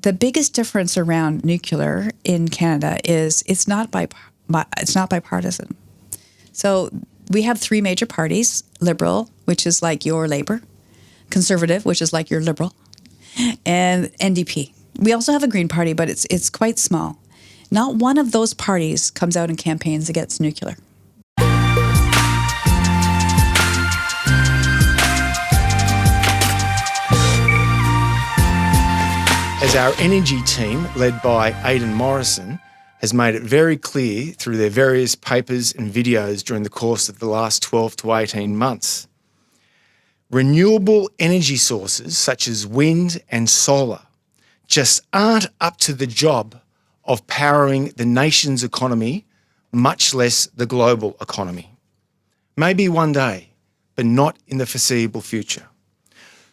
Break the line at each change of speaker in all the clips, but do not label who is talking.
The biggest difference around nuclear in Canada is it's not bipartisan. So we have three major parties: Liberal, which is like your Labour; Conservative, which is like your Liberal; and NDP. We also have a Green Party, but it's quite small. Not one of those parties comes out in campaigns against nuclear.
As our energy team, led by Aidan Morrison, has made it very clear through their various papers and videos during the course of the last 12 to 18 months, renewable energy sources such as wind and solar just aren't up to the job of powering the nation's economy, much less the global economy. Maybe one day, but not in the foreseeable future.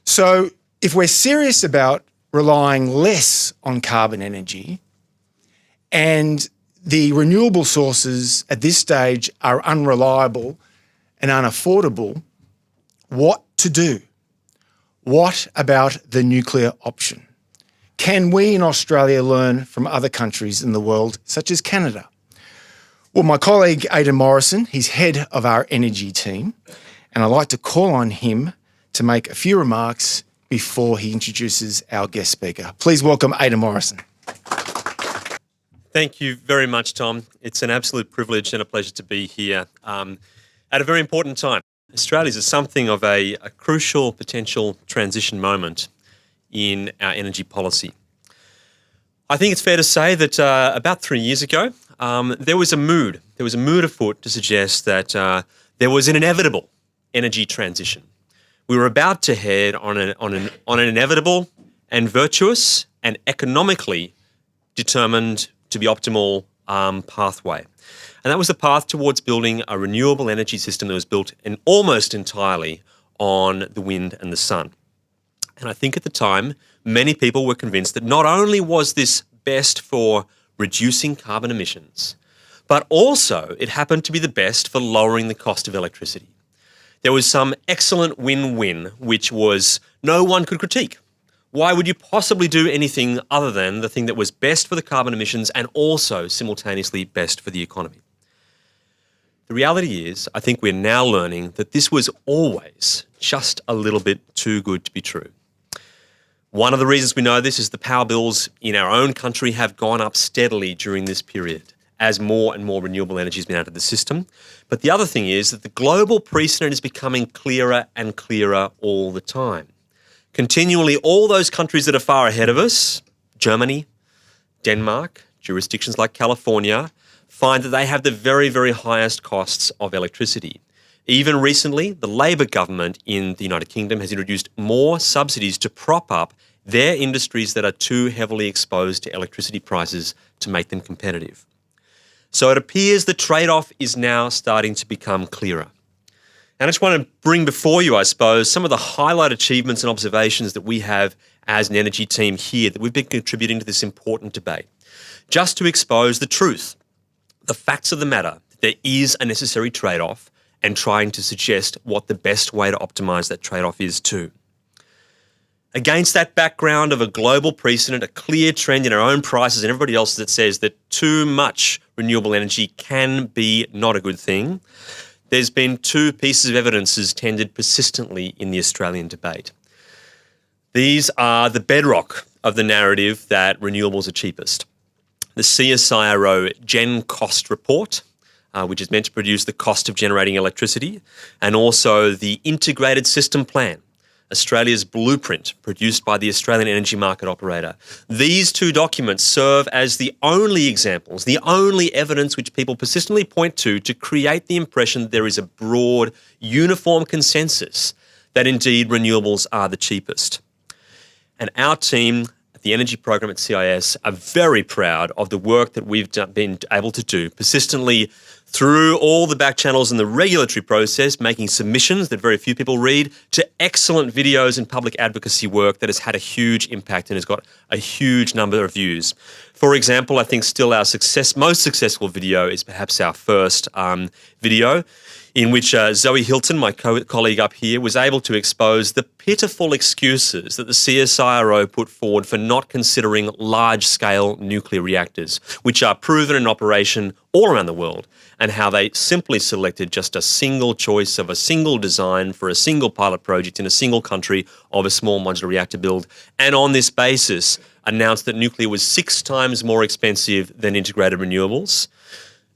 So if we're serious about relying less on carbon energy and the renewable sources at this stage are unreliable and unaffordable, what to do? What about the nuclear option? Can we in Australia learn from other countries in the world, such as Canada? Well, my colleague Aidan Morrison, he's head of our energy team, and I'd like to call on him to make a few remarks before he introduces our guest speaker. Please welcome Aidan Morrison.
Thank you very much, Tom. It's an absolute privilege and a pleasure to be here at a very important time. Australia's at something of a crucial potential transition moment in our energy policy. I think it's fair to say that about 3 years ago, there was a mood afoot to suggest that there was an inevitable energy transition. We were about to head on an inevitable and virtuous and economically determined to be optimal pathway. And that was the path towards building a renewable energy system that was built almost entirely on the wind and the sun. And I think at the time, many people were convinced that not only was this best for reducing carbon emissions, but also it happened to be the best for lowering the cost of electricity. There was some excellent win-win, which was no one could critique. Why would you possibly do anything other than the thing that was best for the carbon emissions and also simultaneously best for the economy? The reality is, I think we're now learning that this was always just a little bit too good to be true. One of the reasons we know this is the power bills in our own country have gone up steadily during this period as more and more renewable energy has been added to the system. But the other thing is that the global precedent is becoming clearer and clearer all the time. Continually, all those countries that are far ahead of us, Germany, Denmark, jurisdictions like California, find that they have the very, very highest costs of electricity. Even recently, the Labor government in the United Kingdom has introduced more subsidies to prop up their industries that are too heavily exposed to electricity prices to make them competitive. So it appears the trade-off is now starting to become clearer. And I just want to bring before you, I suppose, some of the highlight achievements and observations that we have as an energy team here that we've been contributing to this important debate, just to expose the truth, the facts of the matter. There is a necessary trade-off and trying to suggest what the best way to optimise that trade-off is too. Against that background of a global precedent, a clear trend in our own prices and everybody else that says that too much renewable energy can be not a good thing, there's been two pieces of evidence tendered persistently in the Australian debate. These are the bedrock of the narrative that renewables are cheapest. The CSIRO Gen Cost Report, which is meant to produce the cost of generating electricity, and also the Integrated System Plan, Australia's blueprint produced by the Australian Energy Market Operator. These two documents serve as the only examples, the only evidence which people persistently point to create the impression that there is a broad, uniform consensus that indeed renewables are the cheapest. And our team at the Energy Program at CIS are very proud of the work that we've been able to do persistently through all the back channels in the regulatory process, making submissions that very few people read, to excellent videos and public advocacy work that has had a huge impact and has got a huge number of views. For example, I think still our most successful video is perhaps our first video. in which Zoe Hilton, my colleague up here, was able to expose the pitiful excuses that the CSIRO put forward for not considering large-scale nuclear reactors, which are proven in operation all around the world, and how they simply selected just a single choice of a single design for a single pilot project in a single country of a small modular reactor build, and on this basis announced that nuclear was 6 times more expensive than integrated renewables.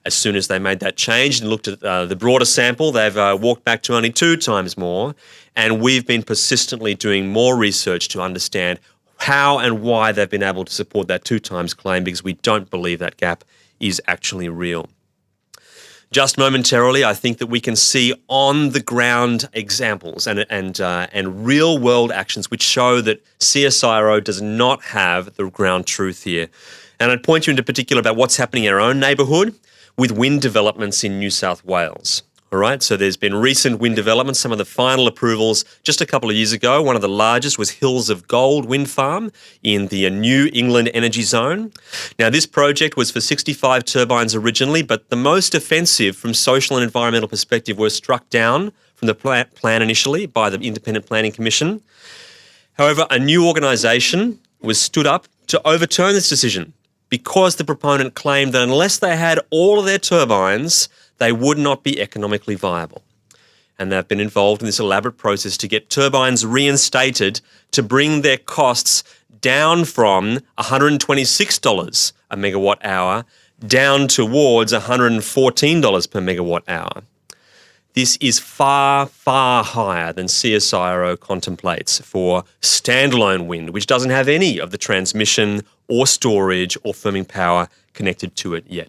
As soon as they made that change and looked at the broader sample, they've walked back to only 2 times more. And we've been persistently doing more research to understand how and why they've been able to support that 2 times claim, because we don't believe that gap is actually real. Just momentarily, I think that we can see on-the-ground examples and real-world actions which show that CSIRO does not have the ground truth here. And I'd point you into particular about what's happening in our own neighbourhood with wind developments in New South Wales. All right, so there's been recent wind developments, some of the final approvals just a couple of years ago. One of the largest was Hills of Gold wind farm in the New England Energy Zone. Now, this project was for 65 turbines originally, but the most offensive from social and environmental perspective were struck down from the plan initially by the Independent Planning Commission. However, a new organisation was stood up to overturn this decision, because the proponent claimed that unless they had all of their turbines, they would not be economically viable. And they've been involved in this elaborate process to get turbines reinstated to bring their costs down from $126 a megawatt hour down towards $114 per megawatt hour. This is far, far higher than CSIRO contemplates for standalone wind, which doesn't have any of the transmission or storage or firming power connected to it yet.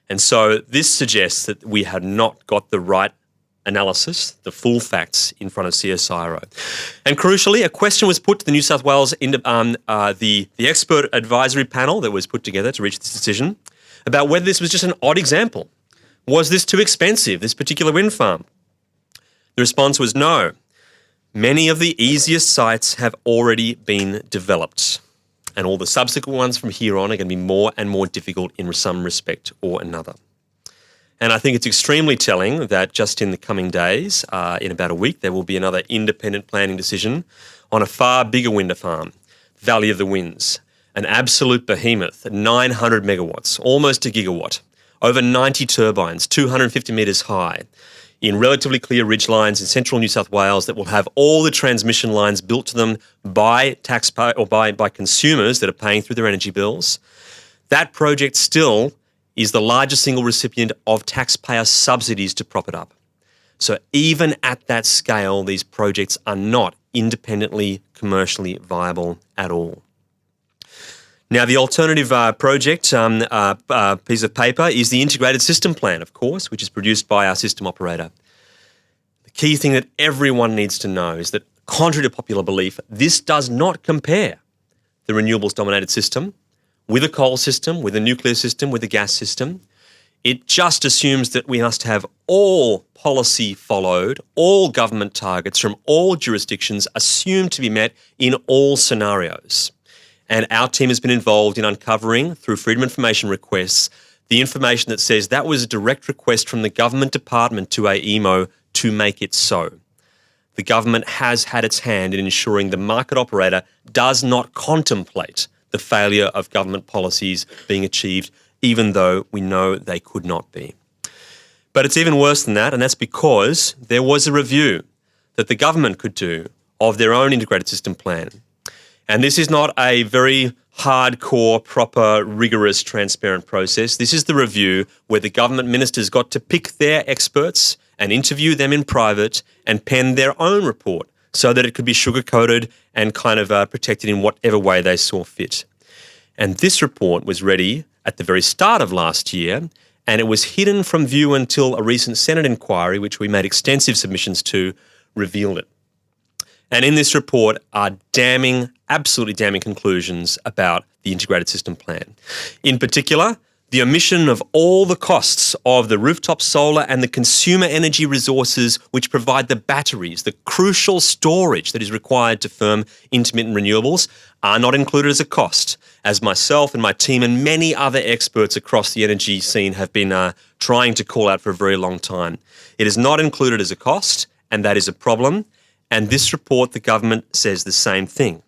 And so this suggests that we have not got the right analysis, the full facts in front of CSIRO. And crucially, a question was put to the New South Wales, the expert advisory panel that was put together to reach this decision, about whether this was just an odd example. Was this too expensive, this particular wind farm? The response was no. Many of the easiest sites have already been developed, and all the subsequent ones from here on are going to be more and more difficult in some respect or another. And I think it's extremely telling that just in the coming days, in about a week, there will be another independent planning decision on a far bigger wind farm, Valley of the Winds, an absolute behemoth at 900 megawatts, almost a gigawatt, over 90 turbines, 250 metres high, in relatively clear ridgelines in central New South Wales that will have all the transmission lines built to them by taxpayer or by consumers that are paying through their energy bills. That project still is the largest single recipient of taxpayer subsidies to prop it up. So even at that scale, these projects are not independently commercially viable at all. Now, the alternative project piece of paper is the Integrated System Plan, of course, which is produced by our system operator. The key thing that everyone needs to know is that, contrary to popular belief, this does not compare the renewables-dominated system with a coal system, with a nuclear system, with a gas system. It just assumes that we must have all policy followed, all government targets from all jurisdictions assumed to be met in all scenarios. And our team has been involved in uncovering, through Freedom of Information requests, the information that says that was a direct request from the government department to AEMO to make it so. The government has had its hand in ensuring the market operator does not contemplate the failure of government policies being achieved, even though we know they could not be. But it's even worse than that, and that's because there was a review that the government could do of their own integrated system plan. And this is not a very hardcore, proper, rigorous, transparent process. This is the review where the government ministers got to pick their experts and interview them in private and pen their own report so that it could be sugar-coated and kind of protected in whatever way they saw fit. And this report was ready at the very start of last year, and it was hidden from view until a recent Senate inquiry, which we made extensive submissions to, revealed it. And in this report are damning, absolutely damning conclusions about the integrated system plan. In particular, the omission of all the costs of the rooftop solar and the consumer energy resources which provide the batteries, the crucial storage that is required to firm intermittent renewables, are not included as a cost. as myself and my team and many other experts across the energy scene have been trying to call out for a very long time. It is not included as a cost, and that is a problem. And this report, the government says the same thing.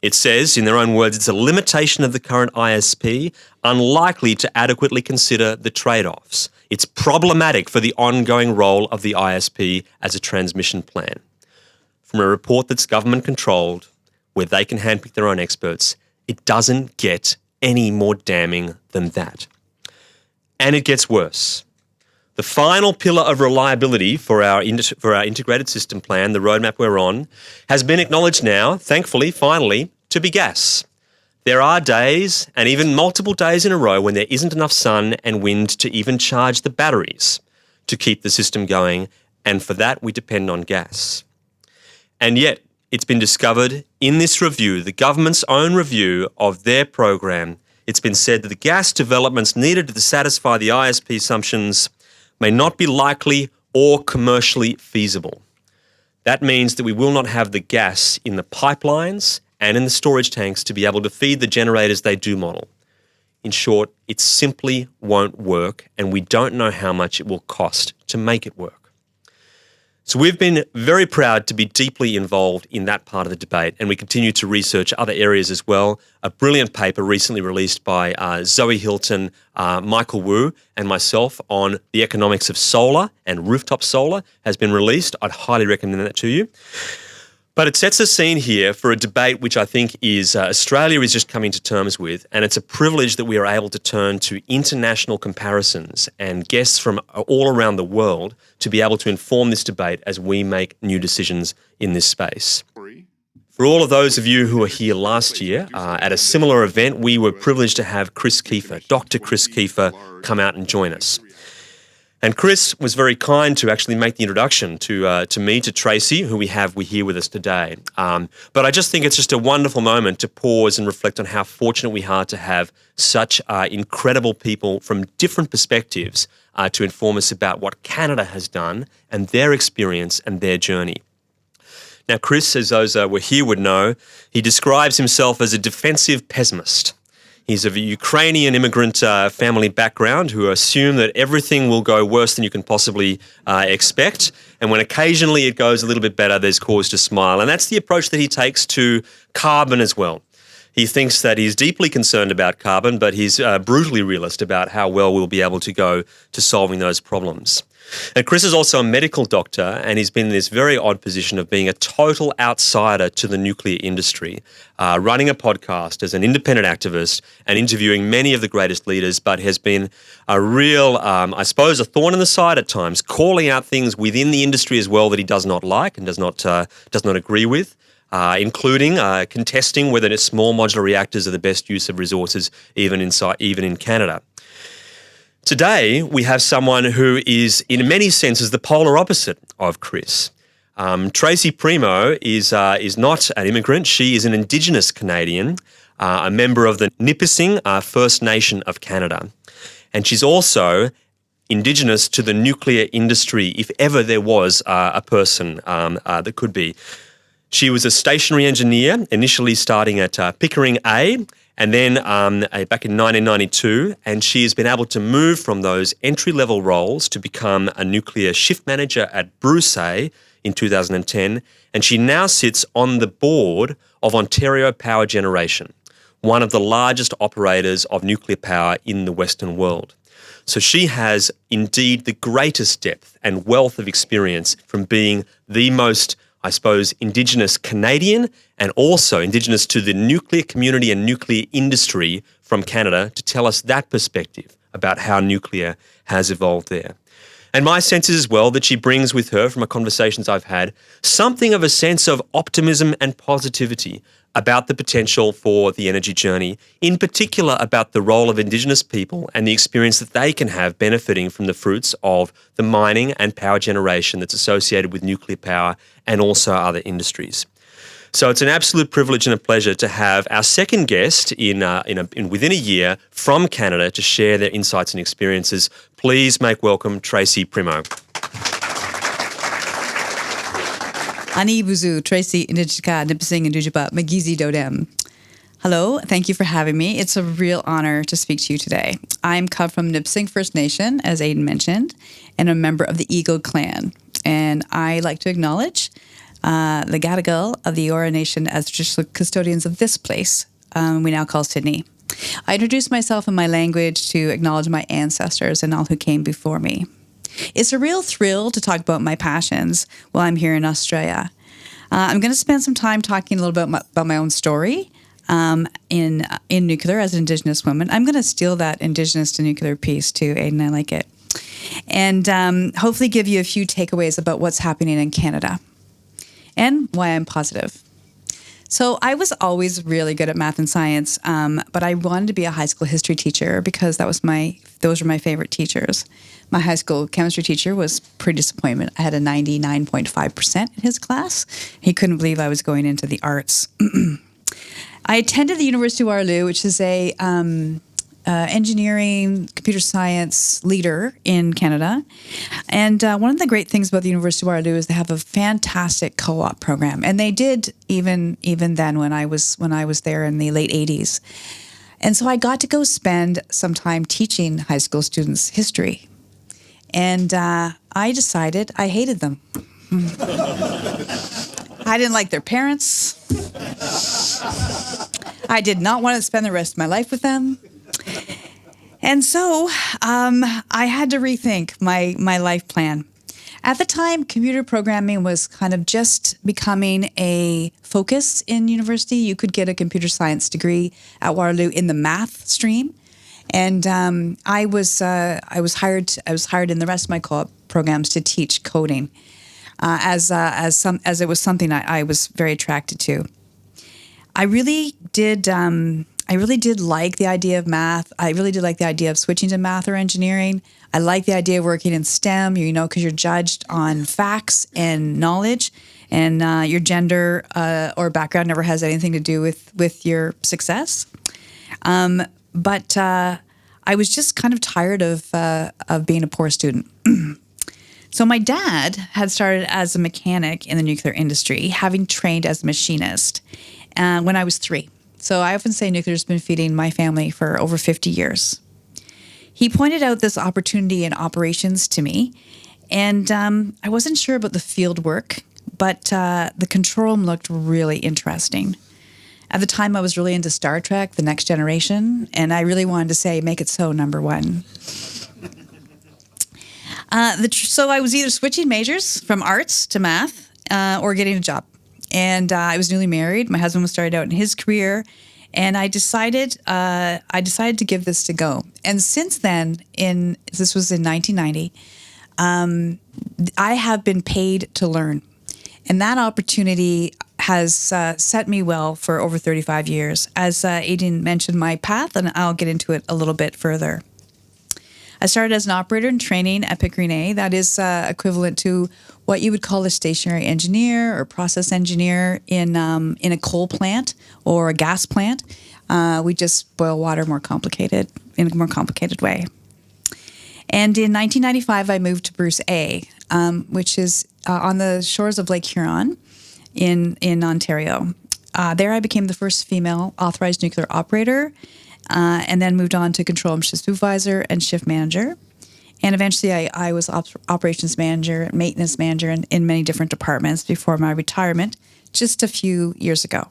It says, in their own words, it's a limitation of the current ISP, unlikely to adequately consider the trade-offs. It's problematic for the ongoing role of the ISP as a transmission plan. From a report that's government-controlled, where they can handpick their own experts, it doesn't get any more damning than that. And it gets worse. The final pillar of reliability for our integrated system plan, the roadmap we're on, has been acknowledged now, thankfully, finally, to be gas. There are days, and even multiple days in a row, when there isn't enough sun and wind to even charge the batteries to keep the system going, and for that we depend on gas. And yet, it's been discovered in this review, the government's own review of their program, it's been said that the gas developments needed to satisfy the ISP assumptions may not be likely or commercially feasible. That means that we will not have the gas in the pipelines and in the storage tanks to be able to feed the generators they do model. In short, it simply won't work, and we don't know how much it will cost to make it work. So we've been very proud to be deeply involved in that part of the debate, and we continue to research other areas as well. A brilliant paper recently released by Zoe Hilton, Michael Wu, and myself on the economics of solar and rooftop solar has been released. I'd highly recommend that to you. But it sets the scene here for a debate which I think is Australia is just coming to terms with, and it's a privilege that we are able to turn to international comparisons and guests from all around the world to be able to inform this debate as we make new decisions in this space. For all of those of you who were here last year, at a similar event, we were privileged to have Chris Kiefer, Dr. Chris Kiefer, come out and join us. And Chris was very kind to actually make the introduction to me, to Tracy, who we have here with us today. But I just think it's just a wonderful moment to pause and reflect on how fortunate we are to have such incredible people from different perspectives to inform us about what Canada has done and their experience and their journey. Now, Chris, as those who were here would know, he describes himself as a defensive pessimist. He's of a Ukrainian immigrant family background who assume that everything will go worse than you can possibly expect. And when occasionally it goes a little bit better, there's cause to smile. And that's the approach that he takes to carbon as well. He thinks that he's deeply concerned about carbon, but he's brutally realist about how well we'll be able to go to solving those problems. And Chris is also a medical doctor, and he's been in this very odd position of being a total outsider to the nuclear industry, running a podcast as an independent activist and interviewing many of the greatest leaders, but has been a real, I suppose, a thorn in the side at times, calling out things within the industry as well that he does not like and does not agree with. Including contesting whether small modular reactors are the best use of resources, even in Canada. Today, we have someone who is, in many senses, the polar opposite of Chris. Tracy Primeau is not an immigrant. She is an Indigenous Canadian, a member of the Nipissing First Nation of Canada. And she's also Indigenous to the nuclear industry, if ever there was a person that could be. She was a stationary engineer, initially starting at Pickering A, and then back in 1992, and she has been able to move from those entry-level roles to become a nuclear shift manager at Bruce A in 2010, and she now sits on the board of Ontario Power Generation, one of the largest operators of nuclear power in the Western world. So she has indeed the greatest depth and wealth of experience from being the most, I suppose, Indigenous Canadian and also Indigenous to the nuclear community and nuclear industry from Canada to tell us that perspective about how nuclear has evolved there. And my sense is as well that she brings with her, from the conversations I've had, something of a sense of optimism and positivity about the potential for the energy journey, in particular about the role of Indigenous people and the experience that they can have benefiting from the fruits of the mining and power generation that's associated with nuclear power and also other industries. So it's an absolute privilege and a pleasure to have our second guest within a year from Canada to share their insights and experiences. Please make welcome Tracy Primeau.
Ani buzu Tracy Indijka Nipissing Indujaba Magizi Dodem. Hello, thank you for having me. It's a real honor to speak to you today. I'm come from Nipissing First Nation, as Aidan mentioned, and a member of the Eagle Clan. And I like to acknowledge the Gadigal of the Eora Nation as traditional custodians of this place we now call Sydney. I introduce myself in my language to acknowledge my ancestors and all who came before me. It's a real thrill to talk about my passions while I'm here in Australia. I'm going to spend some time talking a little bit about my own story in nuclear as an Indigenous woman. I'm going to steal that Indigenous to nuclear piece too, Aidan. I like it. And hopefully give you a few takeaways about what's happening in Canada and why I'm positive. So I was always really good at math and science, but I wanted to be a high school history teacher because those were my favorite teachers. My high school chemistry teacher was pretty disappointed. I had a 99.5% in his class. He couldn't believe I was going into the arts. I attended the University of Waterloo, which is a engineering, computer science leader in Canada. And one of the great things about the University of Waterloo is they have a fantastic co-op program. And they did even then when I was there in the late 80s. And so I got to go spend some time teaching high school students history. And I decided I hated them. I didn't like their parents. I did not want to spend the rest of my life with them. And so I had to rethink my life plan. At the time, computer programming was kind of just becoming a focus in university. You could get a computer science degree at Waterloo in the math stream. And I was hired in the rest of my co-op programs to teach coding, as it was something I was very attracted to. I really did like the idea of math. I really did like the idea of switching to math or engineering. I like the idea of working in STEM, because you're judged on facts and knowledge, and your gender or background never has anything to do with your success. But I was just kind of tired of being a poor student. So my dad had started as a mechanic in the nuclear industry, having trained as a machinist when I was 3. So I often say nuclear's been feeding my family for over 50 years. He pointed out this opportunity in operations to me, and I wasn't sure about the field work, but the control room looked really interesting. At the time, I was really into Star Trek, The Next Generation, and I really wanted to say, make it so, number one. So I was either switching majors from arts to math or getting a job. And I was newly married. My husband was started out in his career, and I decided to give this a go. And since then, this was in 1990, I have been paid to learn, and that opportunity has set me well for over 35 years. As Aidan mentioned, my path, and I'll get into it a little bit further. I started as an operator in training at Pickering A. That is equivalent to what you would call a stationary engineer or process engineer in a coal plant or a gas plant. We just boil water in a more complicated way. And in 1995, I moved to Bruce A, which is on the shores of Lake Huron in Ontario. There I became the first female authorized nuclear operator, and then moved on to control room supervisor and shift manager. And eventually I was operations manager, maintenance manager in many different departments before my retirement just a few years ago.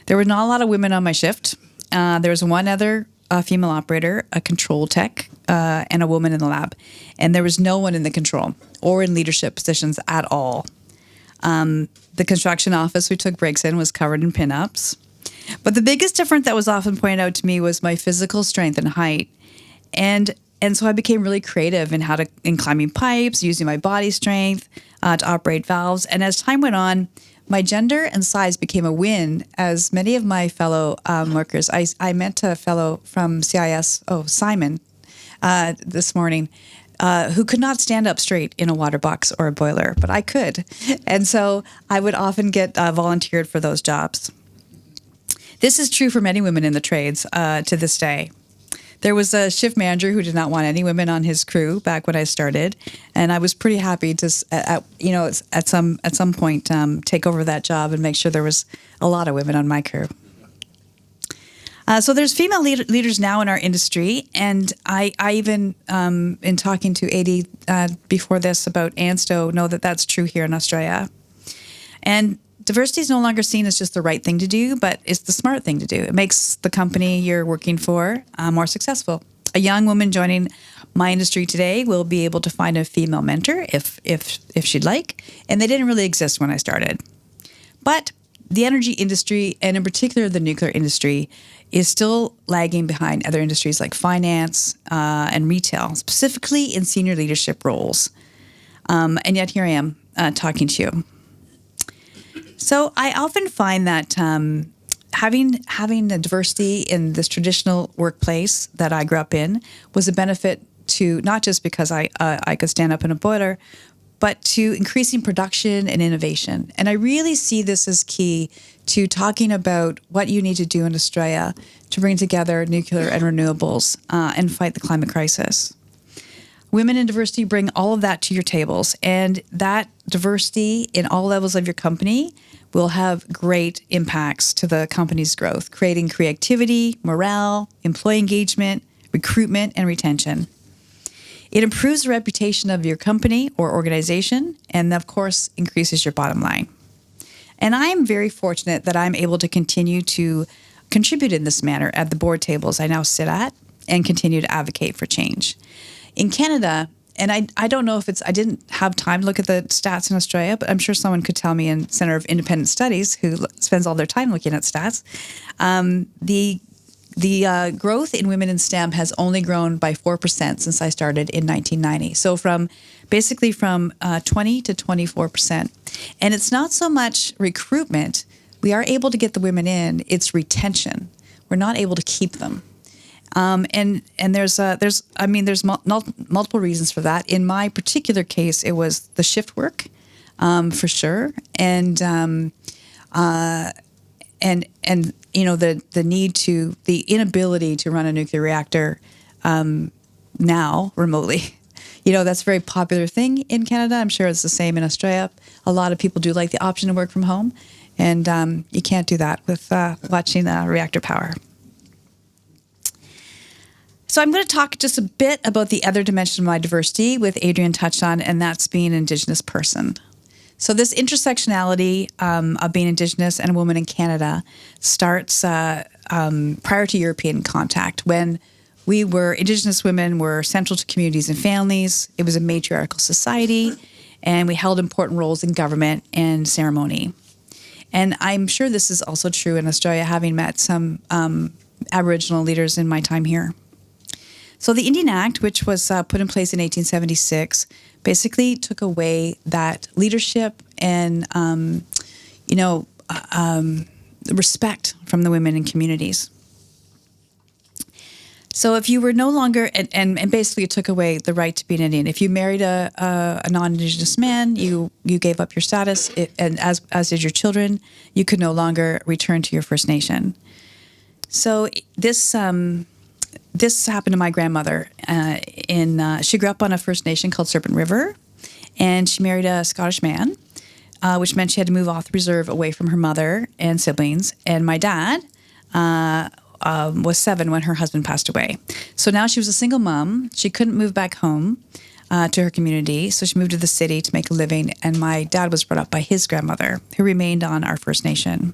There were not a lot of women on my shift. There was one other female operator, a control tech, and a woman in the lab. And there was no one in the control or in leadership positions at all. The construction office we took breaks in was covered in pinups. But the biggest difference that was often pointed out to me was my physical strength and height. And so I became really creative in climbing pipes, using my body strength to operate valves. And as time went on, my gender and size became a win, as many of my fellow workers, I met a fellow from CIS, Simon, this morning, who could not stand up straight in a water box or a boiler, but I could. And so I would often get volunteered for those jobs. This is true for many women in the trades to this day. There was a shift manager who did not want any women on his crew back when I started, and I was pretty happy to, at some point, take over that job and make sure there was a lot of women on my crew. So there's female leaders now in our industry, and I even, in talking to Adi before this about ANSTO, know that that's true here in Australia. And diversity is no longer seen as just the right thing to do, but it's the smart thing to do. It makes the company you're working for more successful. A young woman joining my industry today will be able to find a female mentor if she'd like, and they didn't really exist when I started. But the energy industry, and in particular the nuclear industry, is still lagging behind other industries like finance and retail, specifically in senior leadership roles. And yet here I am talking to you. So I often find that having the diversity in this traditional workplace that I grew up in was a benefit to not just because I could stand up in a boiler, but to increasing production and innovation. And I really see this as key to talking about what you need to do in Australia to bring together nuclear and renewables and fight the climate crisis. Women in diversity bring all of that to your tables, and that diversity in all levels of your company will have great impacts to the company's growth, creating creativity, morale, employee engagement, recruitment, and retention. It improves the reputation of your company or organization, and of course, increases your bottom line. And I'm very fortunate that I'm able to continue to contribute in this manner at the board tables I now sit at and continue to advocate for change. In Canada, and I don't know if I didn't have time to look at the stats in Australia, but I'm sure someone could tell me in Center of Independent Studies, who spends all their time looking at stats, the growth in women in STEM has only grown by 4% since I started in 1990. So from 20 to 24%. And it's not so much recruitment. We are able to get the women in. It's retention. We're not able to keep them. And there's multiple reasons for that. In my particular case, it was the shift work, for sure, and the inability to run a nuclear reactor now remotely. That's a very popular thing in Canada. I'm sure it's the same in Australia. A lot of people do like the option to work from home, and you can't do that with watching reactor power. So I'm going to talk just a bit about the other dimension of my diversity, with Adrian touched on, and that's being an Indigenous person. So this intersectionality of being Indigenous and a woman in Canada starts prior to European contact, when Indigenous women were central to communities and families. It was a matriarchal society, and we held important roles in government and ceremony. And I'm sure this is also true in Australia, having met some Aboriginal leaders in my time here. So the Indian Act, which was put in place in 1876, basically took away that leadership and, respect from the women in communities. So if you were no longer, and basically it took away the right to be an Indian. If you married a non-Indigenous man, you gave up your status, and as did your children, you could no longer return to your First Nation. So this happened to my grandmother. She grew up on a First Nation called Serpent River, and she married a Scottish man, which meant she had to move off the reserve away from her mother and siblings. And my dad was 7 when her husband passed away. So now she was a single mom. She couldn't move back home to her community, so she moved to the city to make a living. And my dad was brought up by his grandmother, who remained on our First Nation.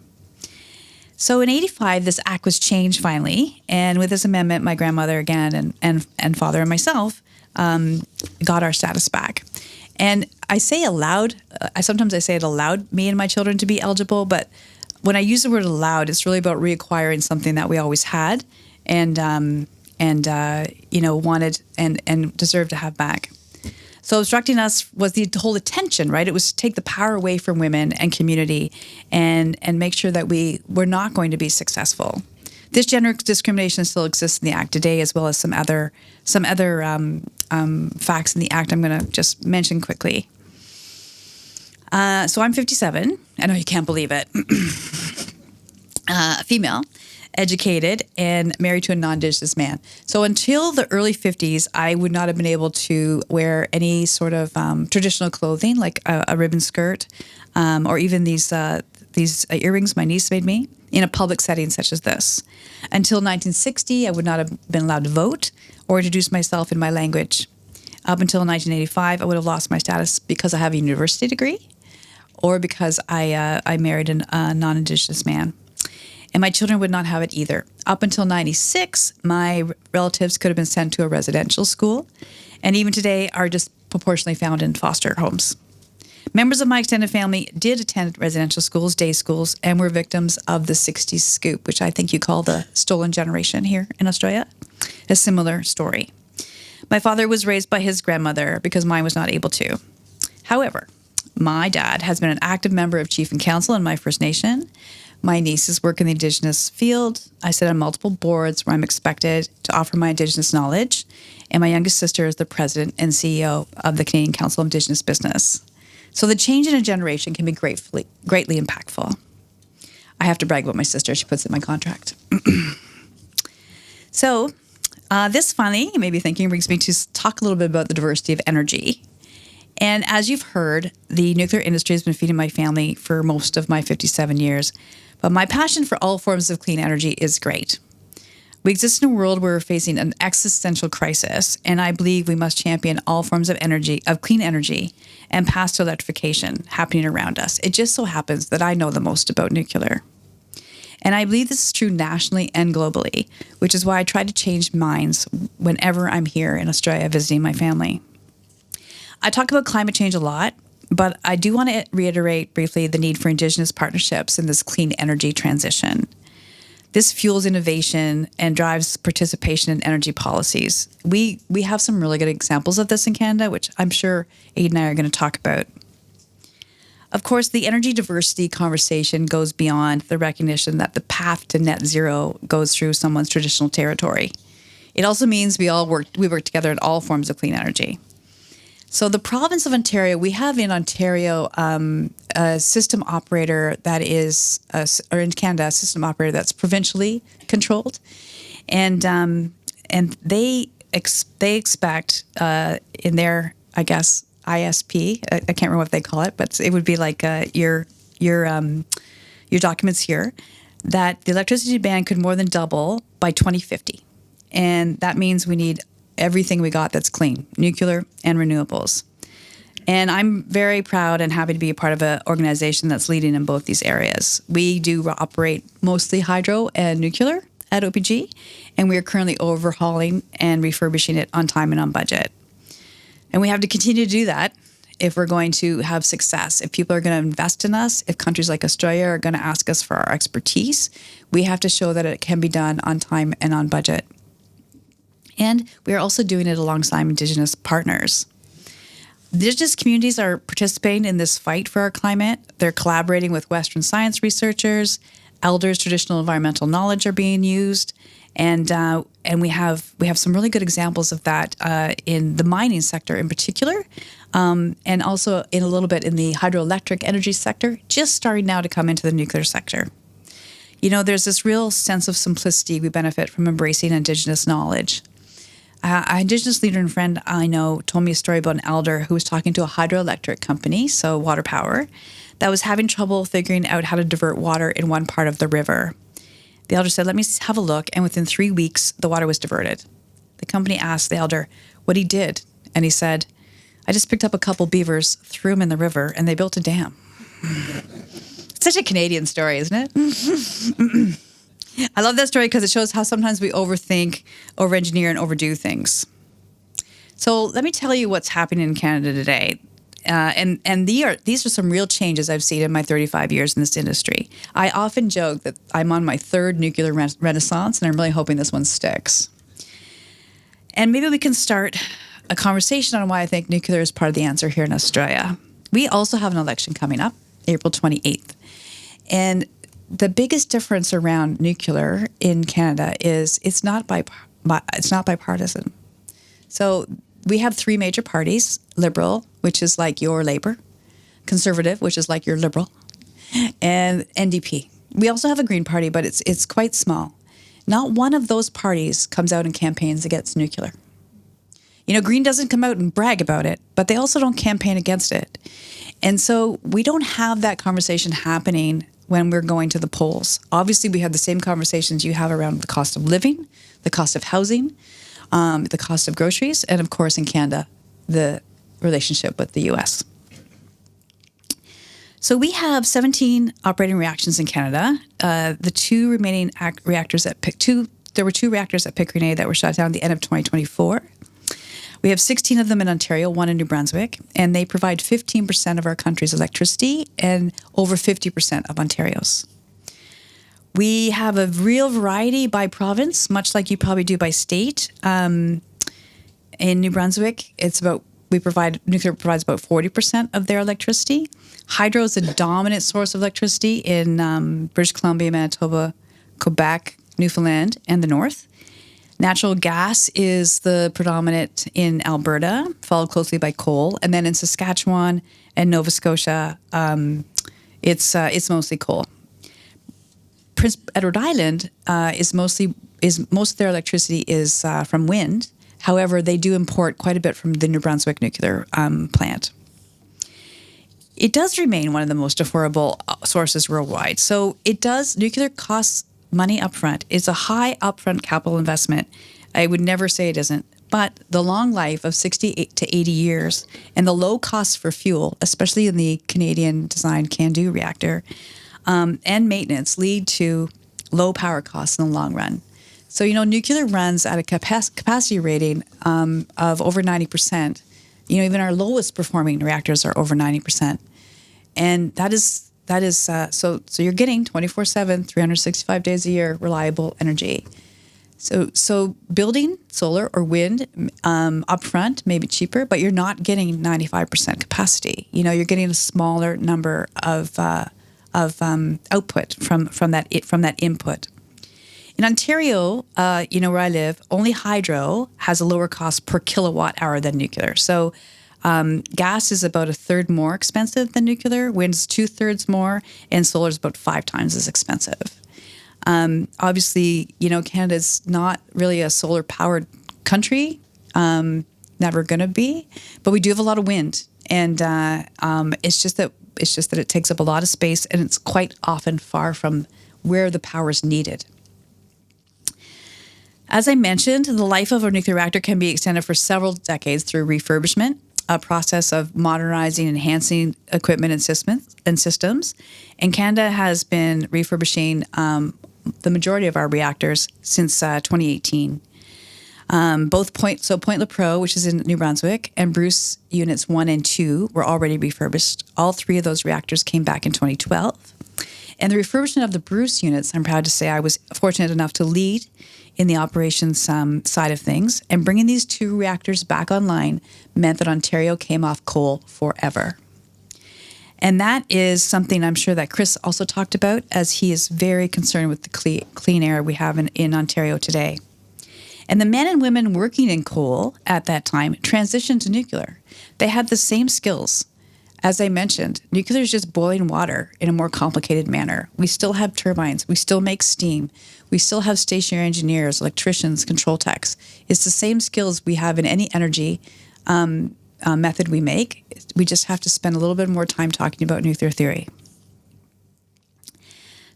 So in 85, this act was changed finally, and with this amendment, my grandmother again and father and myself got our status back. And I say aloud, sometimes I say it allowed me and my children to be eligible, but when I use the word allowed, it's really about reacquiring something that we always had and wanted and deserved to have back. So obstructing us was the whole attention, right? It was to take the power away from women and community and make sure that we were not going to be successful. This gender discrimination still exists in the Act today, as well as some other facts in the Act I'm going to just mention quickly. So I'm 57. I know you can't believe it. Female, educated, and married to a non-Indigenous man. So until the early 50s, I would not have been able to wear any sort of traditional clothing, like a ribbon skirt, or even these earrings my niece made me. in a public setting such as this. Until 1960, I would not have been allowed to vote or introduce myself in my language. Up until 1985, I would have lost my status because I have a university degree or because I married a non-Indigenous man. And my children would not have it either. Up until 96, my relatives could have been sent to a residential school, and even today are just proportionally found in foster homes. Members of my extended family did attend residential schools, day schools, and were victims of the 60s scoop, which I think you call the stolen generation here in Australia. A similar story. My father was raised by his grandmother because mine was not able to. However, my dad has been an active member of Chief and Council in my First Nation. My nieces work in the Indigenous field. I sit on multiple boards where I'm expected to offer my Indigenous knowledge. And my youngest sister is the president and CEO of the Canadian Council of Indigenous Business. So the change in a generation can be greatly impactful. I have to brag about my sister. She puts it in my contract. So this finally, you may be thinking, brings me to talk a little bit about the diversity of energy. And as you've heard, the nuclear industry has been feeding my family for most of my 57 years. But my passion for all forms of clean energy is great. We exist in a world where we're facing an existential crisis, and I believe we must champion all forms of energy, of clean energy, and pass to electrification happening around us. It just so happens that I know the most about nuclear. And I believe this is true nationally and globally, which is why I try to change minds whenever I'm here in Australia visiting my family. I talk about climate change a lot, but I do want to reiterate briefly the need for Indigenous partnerships in this clean energy transition. This fuels innovation and drives participation in energy policies. We have some really good examples of this in Canada, which I'm sure Aidan and I are going to talk about. Of course, the energy diversity conversation goes beyond the recognition that the path to net zero goes through someone's traditional territory. It also means we work together in all forms of clean energy. So the province of Ontario, we have in Ontario a system operator that is, or in Canada, a system operator that's provincially controlled, and they expect in their, I guess, ISP, I can't remember what they call it, but it would be like your documents here, that the electricity demand could more than double by 2050, and that means we need everything we got that's clean, nuclear and renewables. And I'm very proud and happy to be a part of an organization that's leading in both these areas. We do operate mostly hydro and nuclear at OPG, and we are currently overhauling and refurbishing it on time and on budget. And we have to continue to do that if we're going to have success. If people are going to invest in us, if countries like Australia are going to ask us for our expertise, we have to show that it can be done on time and on budget. And we are also doing it alongside Indigenous partners. Indigenous communities are participating in this fight for our climate. They're collaborating with Western science researchers. Elders' traditional environmental knowledge are being used, and we have some really good examples of that in the mining sector in particular, and also in a little bit in the hydroelectric energy sector, just starting now to come into the nuclear sector. You know, there's this real sense of simplicity we benefit from embracing Indigenous knowledge. An Indigenous leader and friend I know told me a story about an elder who was talking to a hydroelectric company, so water power, that was having trouble figuring out how to divert water in one part of the river. The elder said, "Let me have a look," and within 3 weeks, the water was diverted. The company asked the elder what he did, and he said, "I just picked up a couple beavers, threw them in the river, and they built a dam." It's such a Canadian story, isn't it? I love that story because it shows how sometimes we overthink, over-engineer, and overdo things. So let me tell you what's happening in Canada today. And these are some real changes I've seen in my 35 years in this industry. I often joke that I'm on my third nuclear renaissance, and I'm really hoping this one sticks. And maybe we can start a conversation on why I think nuclear is part of the answer here in Australia. We also have an election coming up, April 28th. And the biggest difference around nuclear in Canada is it's not bipartisan. So we have three major parties: Liberal, which is like your Labour; Conservative, which is like your Liberal; and NDP. We also have a Green Party, but it's quite small. Not one of those parties comes out and campaigns against nuclear. You know, Green doesn't come out and brag about it, but they also don't campaign against it. And so we don't have that conversation happening when we're going to the polls. Obviously, we have the same conversations you have around the cost of living, the cost of housing, the cost of groceries, and of course in Canada, the relationship with the U.S. So we have 17 operating reactions in Canada. The two remaining reactors at there were two reactors at Pickering that were shut down at the end of 2024. We have 16 of them in Ontario, one in New Brunswick, and they provide 15% of our country's electricity and over 50% of Ontario's. We have a real variety by province, much like you probably do by state. In New Brunswick, nuclear provides about 40% of their electricity. Hydro is a dominant source of electricity in British Columbia, Manitoba, Quebec, Newfoundland, and the North. Natural gas is the predominant in Alberta, followed closely by coal, and then in Saskatchewan and Nova Scotia, it's mostly coal. Prince Edward Island most of their electricity is from wind. However, they do import quite a bit from the New Brunswick nuclear plant. It does remain one of the most affordable sources worldwide. So nuclear costs money upfront. It's a high upfront capital investment. I would never say it isn't, but the long life of 60 to 80 years and the low costs for fuel, especially in the Canadian-designed Candu reactor, and maintenance lead to low power costs in the long run. So, nuclear runs at a capacity rating of over 90%. Even our lowest performing reactors are over 90%. And that is so you're getting 24/7, 365 days a year reliable energy. So building solar or wind upfront may be cheaper, but you're not getting 95% capacity. You're getting a smaller number of output from that input. In Ontario, where I live, only hydro has a lower cost per kilowatt hour than nuclear. So gas is about a third more expensive than nuclear, wind's 2/3 more, and solar is about 5 times as expensive. Obviously, Canada's not really a solar-powered country, never going to be, but we do have a lot of wind, and it's just that it takes up a lot of space, and it's quite often far from where the power is needed. As I mentioned, the life of a nuclear reactor can be extended for several decades through refurbishment, a process of modernizing, enhancing equipment and systems. And Canada has been refurbishing the majority of our reactors since 2018. Point Lepreau, which is in New Brunswick, and Bruce Units 1 and 2 were already refurbished. All 3 of those reactors came back in 2012. And the refurbishment of the Bruce units, I'm proud to say I was fortunate enough to lead in the operations side of things. And bringing these 2 reactors back online meant that Ontario came off coal forever. And that is something I'm sure that Chris also talked about, as he is very concerned with the clean air we have in Ontario today. And the men and women working in coal at that time transitioned to nuclear. They had the same skills. As I mentioned, nuclear is just boiling water in a more complicated manner. We still have turbines. We still make steam. We still have stationary engineers, electricians, control techs. It's the same skills we have in any energy method we make. We just have to spend a little bit more time talking about nuclear theory.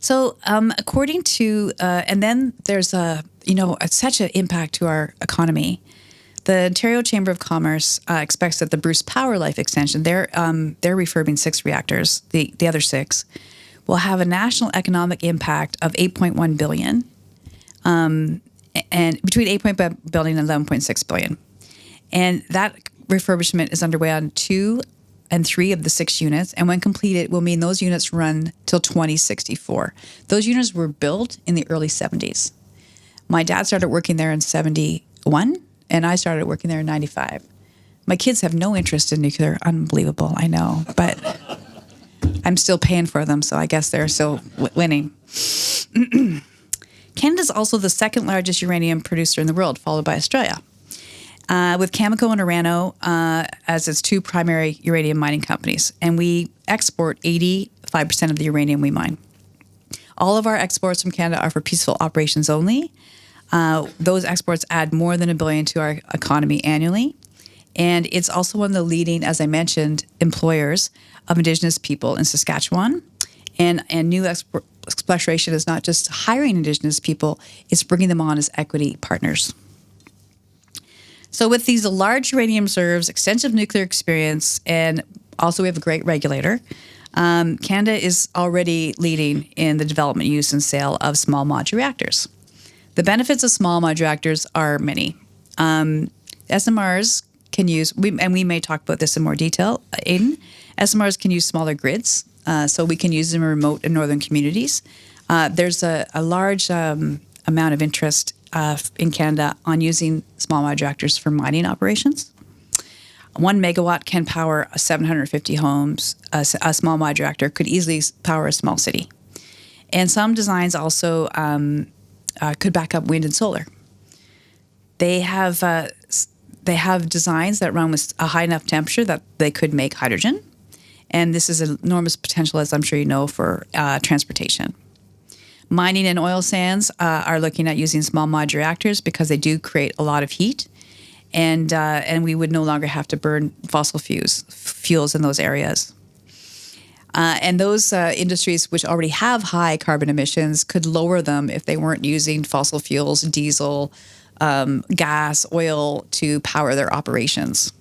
So according to, and then there's such an impact to our economy. The Ontario Chamber of Commerce expects that the Bruce Power Life Extension, they're refurbing 6 reactors, the other 6, will have a national economic impact of $8.1 billion, and between $8.1 billion and $11.6 billion. And that refurbishment is underway on 2 and 3 of the 6 units, and when completed, will mean those units run till 2064. Those units were built in the early 70s. My dad started working there in 71. And I started working there in 95. My kids have no interest in nuclear. Unbelievable, I know. But I'm still paying for them, so I guess they're still winning. Canada is also the second largest uranium producer in the world, followed by Australia, with Cameco and Orano as its 2 primary uranium mining companies. And we export 85% of the uranium we mine. All of our exports from Canada are for peaceful operations only. Those exports add more than $1 billion to our economy annually. And it's also one of the leading, as I mentioned, employers of Indigenous people in Saskatchewan And new exploration is not just hiring Indigenous people, it's bringing them on as equity partners. So with these large uranium reserves, extensive nuclear experience, and also we have a great regulator, Canada is already leading in the development, use, and sale of small modular reactors. The benefits of small modular reactors are many. SMRs can use, and we may talk about this in more detail, Aidan, SMRs can use smaller grids, so we can use them in remote and northern communities. There's a large amount of interest in Canada on using small modular reactors for mining operations. 1 megawatt can power 750 homes. A small modular reactor could easily power a small city. And some designs also could back up wind and solar. They have designs that run with a high enough temperature that they could make hydrogen. And this is an enormous potential, as I'm sure you know, for transportation. Mining and oil sands are looking at using small modular reactors because they do create a lot of heat. And we would no longer have to burn fossil fuels in those areas. And those industries which already have high carbon emissions could lower them if they weren't using fossil fuels, diesel, gas, oil to power their operations.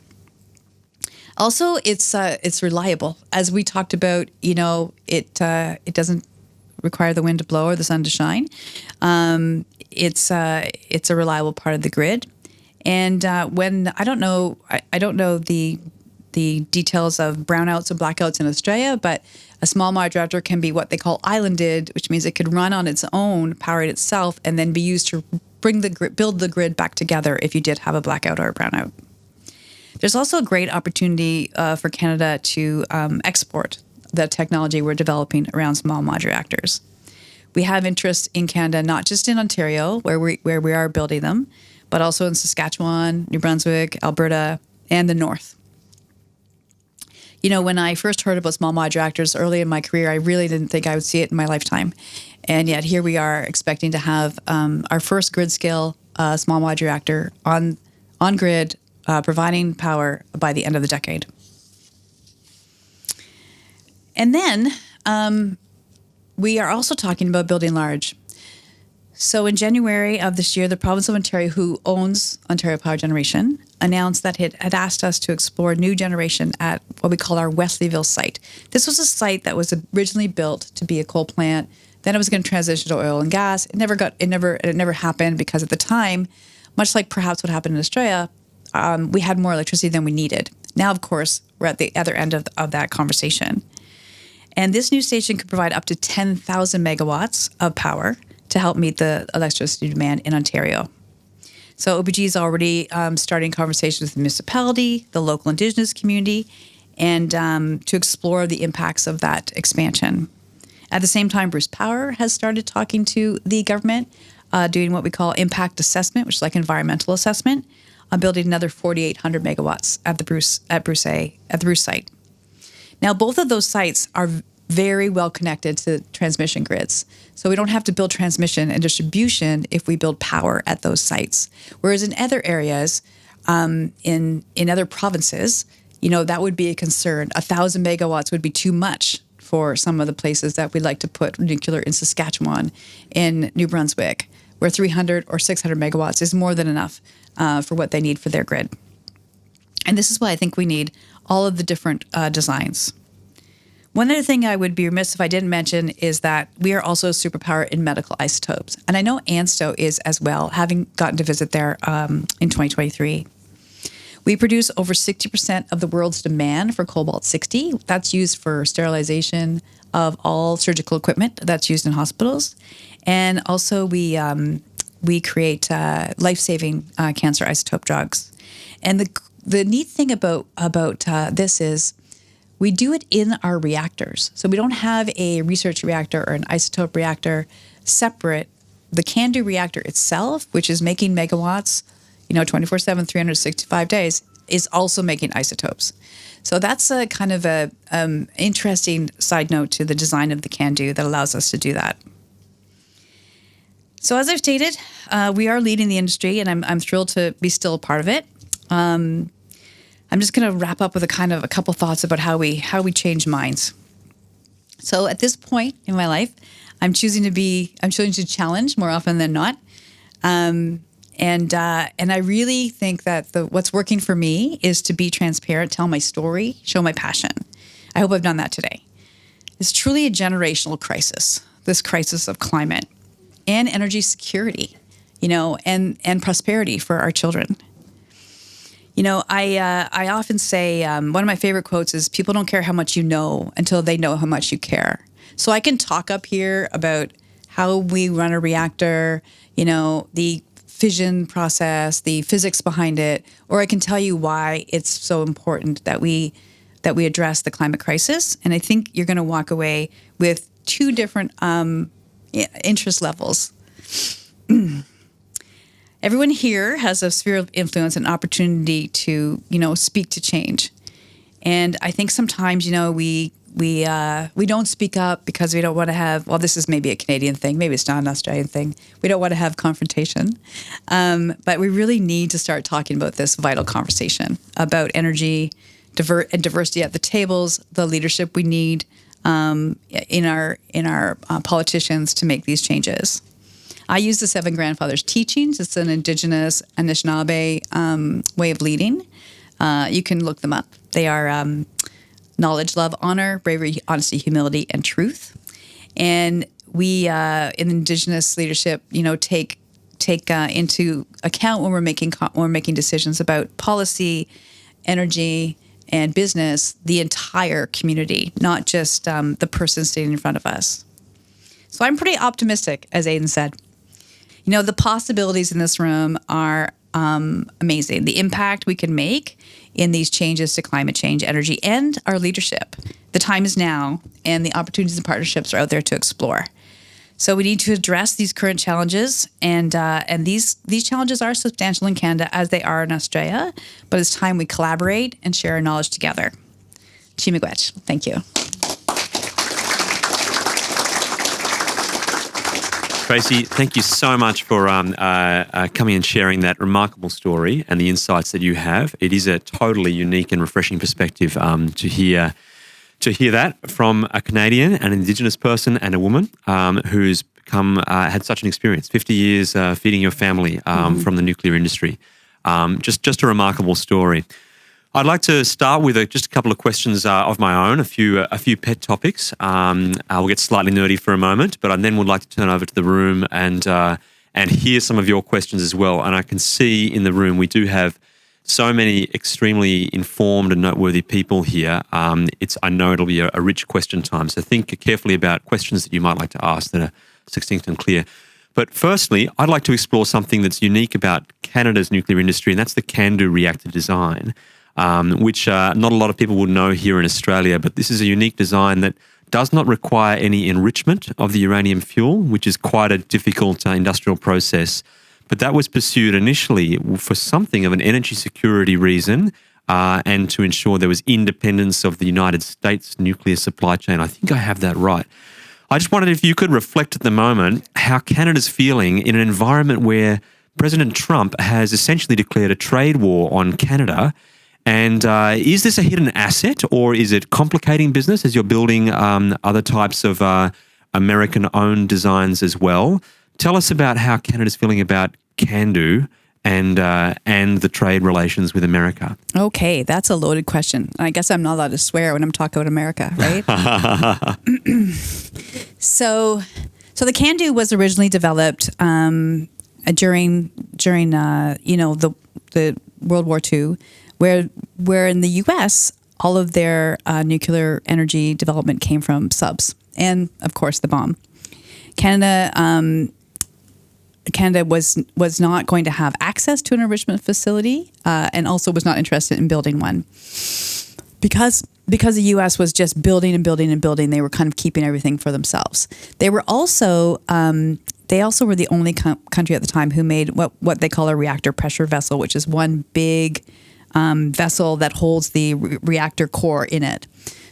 Also, it's reliable. As we talked about, it doesn't require the wind to blow or the sun to shine. It's a reliable part of the grid. And when I don't know the details of brownouts and blackouts in Australia, but a small modular reactor can be what they call islanded, which means it could run on its own, power it itself, and then be used to build the grid back together if you did have a blackout or a brownout. There's also a great opportunity for Canada to export the technology we're developing around small modular reactors. We have interest in Canada, not just in Ontario, where we are building them, but also in Saskatchewan, New Brunswick, Alberta, and the North. When I first heard about small modular reactors early in my career, I really didn't think I would see it in my lifetime. And yet here we are expecting to have our first grid-scale small modular reactor on grid, providing power by the end of the decade. And then we are also talking about building large. So in January of this year, the province of Ontario, who owns Ontario Power Generation, announced that it had asked us to explore new generation at what we call our Wesleyville site. This was a site that was originally built to be a coal plant. Then it was going to transition to oil and gas. It never happened because at the time, much like perhaps what happened in Australia, we had more electricity than we needed. Now, of course, we're at the other end of that conversation. And this new station could provide up to 10,000 megawatts of power to help meet the electricity demand in Ontario. So OPG is already starting conversations with the municipality, the local Indigenous community, and to explore the impacts of that expansion. At the same time, Bruce Power has started talking to the government, doing what we call impact assessment, which is like environmental assessment, on building another 4,800 megawatts at the Bruce site. Now, both of those sites are very well connected to transmission grids. So we don't have to build transmission and distribution if we build power at those sites. Whereas in other areas, in other provinces, that would be a concern. 1,000 megawatts would be too much for some of the places that we'd like to put nuclear in Saskatchewan, in New Brunswick, where 300 or 600 megawatts is more than enough for what they need for their grid. And this is why I think we need all of the different designs. One other thing I would be remiss if I didn't mention is that we are also a superpower in medical isotopes. And I know ANSTO is as well, having gotten to visit there in 2023. We produce over 60% of the world's demand for cobalt-60. That's used for sterilization of all surgical equipment that's used in hospitals. And also we create life-saving cancer isotope drugs. And the neat thing about this is we do it in our reactors. So we don't have a research reactor or an isotope reactor separate. The Candu reactor itself, which is making megawatts, 24/7, 365 days, is also making isotopes. So that's a kind of a interesting side note to the design of the Candu that allows us to do that. So as I've stated, we are leading the industry, and I'm thrilled to be still a part of it. I'm just going to wrap up with a couple thoughts about how we change minds. So at this point in my life, I'm choosing to challenge more often than not. And I really think that what's working for me is to be transparent, tell my story, show my passion. I hope I've done that today. It's truly a generational crisis, this crisis of climate and energy security, and prosperity for our children. I often say one of my favorite quotes is, people don't care how much you know until they know how much you care. So I can talk up here about how we run a reactor, the fission process, the physics behind it, or I can tell you why it's so important that we address the climate crisis. And I think you're going to walk away with two different interest levels. Everyone here has a sphere of influence and opportunity to, speak to change. And I think sometimes, we don't speak up because we don't want to have, well, this is maybe a Canadian thing, maybe it's not an Australian thing. We don't want to have confrontation. But we really need to start talking about this vital conversation about energy and diversity at the tables, the leadership we need in our politicians to make these changes. I use the Seven Grandfathers teachings. It's an Indigenous Anishinaabe way of leading. You can look them up. They are knowledge, love, honor, bravery, honesty, humility, and truth. And we in Indigenous leadership, take into account when we're making decisions about policy, energy, and business, the entire community, not just the person sitting in front of us. So I'm pretty optimistic, as Aidan said. The possibilities in this room are amazing. The impact we can make in these changes to climate change, energy, and our leadership. The time is now, and the opportunities and partnerships are out there to explore. So we need to address these current challenges, and these challenges are substantial in Canada as they are in Australia, but it's time we collaborate and share our knowledge together. Chimigwech. Thank you.
Tracy, thank you so much for coming and sharing that remarkable story and the insights that you have. It is a totally unique and refreshing perspective to hear that from a Canadian, an Indigenous person, and a woman who's had such an experience, 50 years feeding your family from the nuclear industry. Just a remarkable story. I'd like to start with just a couple of questions of my own, a few pet topics. We'll get slightly nerdy for a moment, but I then would like to turn over to the room and hear some of your questions as well. And I can see in the room we do have so many extremely informed and noteworthy people here. I know it'll be a rich question time, so think carefully about questions that you might like to ask that are succinct and clear. But firstly, I'd like to explore something that's unique about Canada's nuclear industry, and that's the Candu reactor design. Which not a lot of people will know here in Australia, but this is a unique design that does not require any enrichment of the uranium fuel, which is quite a difficult industrial process. But that was pursued initially for something of an energy security reason and to ensure there was independence of the United States nuclear supply chain. I think I have that right. I just wondered if you could reflect at the moment how Canada's feeling in an environment where President Trump has essentially declared a trade war on Canada. And is this a hidden asset, or is it complicating business as you're building other types of American-owned designs as well? Tell us about how Canada's feeling about Candu and the trade relations with America.
Okay, that's a loaded question. I guess I'm not allowed to swear when I'm talking about America, right? So the Candu was originally developed during the World War II. Where in the U.S., all of their nuclear energy development came from subs, and of course the bomb. Canada was not going to have access to an enrichment facility, and also was not interested in building one because the U.S. was just building and building and building. They were kind of keeping everything for themselves. They were also were the only country at the time who made what they call a reactor pressure vessel, which is one big vessel that holds the reactor core in it.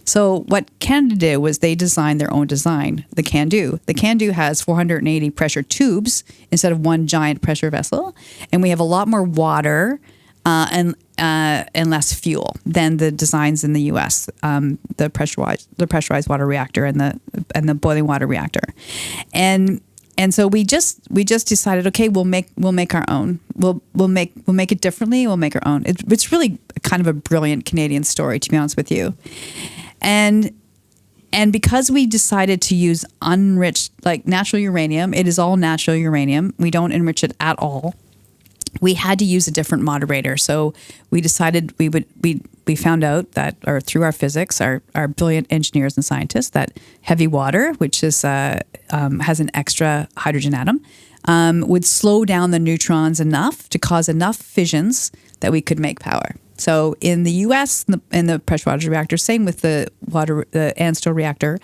So what Canada did was they designed their own design, the Candu. The Candu has 480 pressure tubes instead of one giant pressure vessel, and we have a lot more water and less fuel than the designs in the U.S. The pressurized water reactor and the boiling water reactor, and so we just decided, okay, we'll make our own. We'll make it differently. We'll make our own. It's really kind of a brilliant Canadian story, to be honest with you, and because we decided to use unenriched, like natural uranium, it is all natural uranium. We don't enrich it at all. We had to use a different moderator. So we decided we found out that, or through our physics, our brilliant engineers and scientists, that heavy water, which is has an extra hydrogen atom, would slow down the neutrons enough to cause enough fissions that we could make power. So in the U.S., in the pressurized water reactor, same with the ANSTO reactor,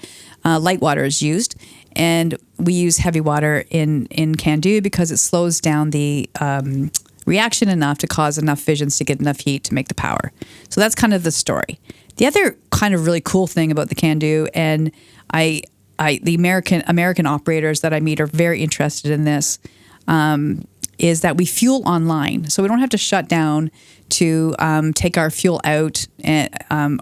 light water is used. And we use heavy water in Candu because it slows down the reaction enough to cause enough fissions to get enough heat to make the power. So that's kind of the story. The other kind of really cool thing about the Candu, and the American operators that I meet are very interested in this, is that we fuel online. So we don't have to shut down to take our fuel out and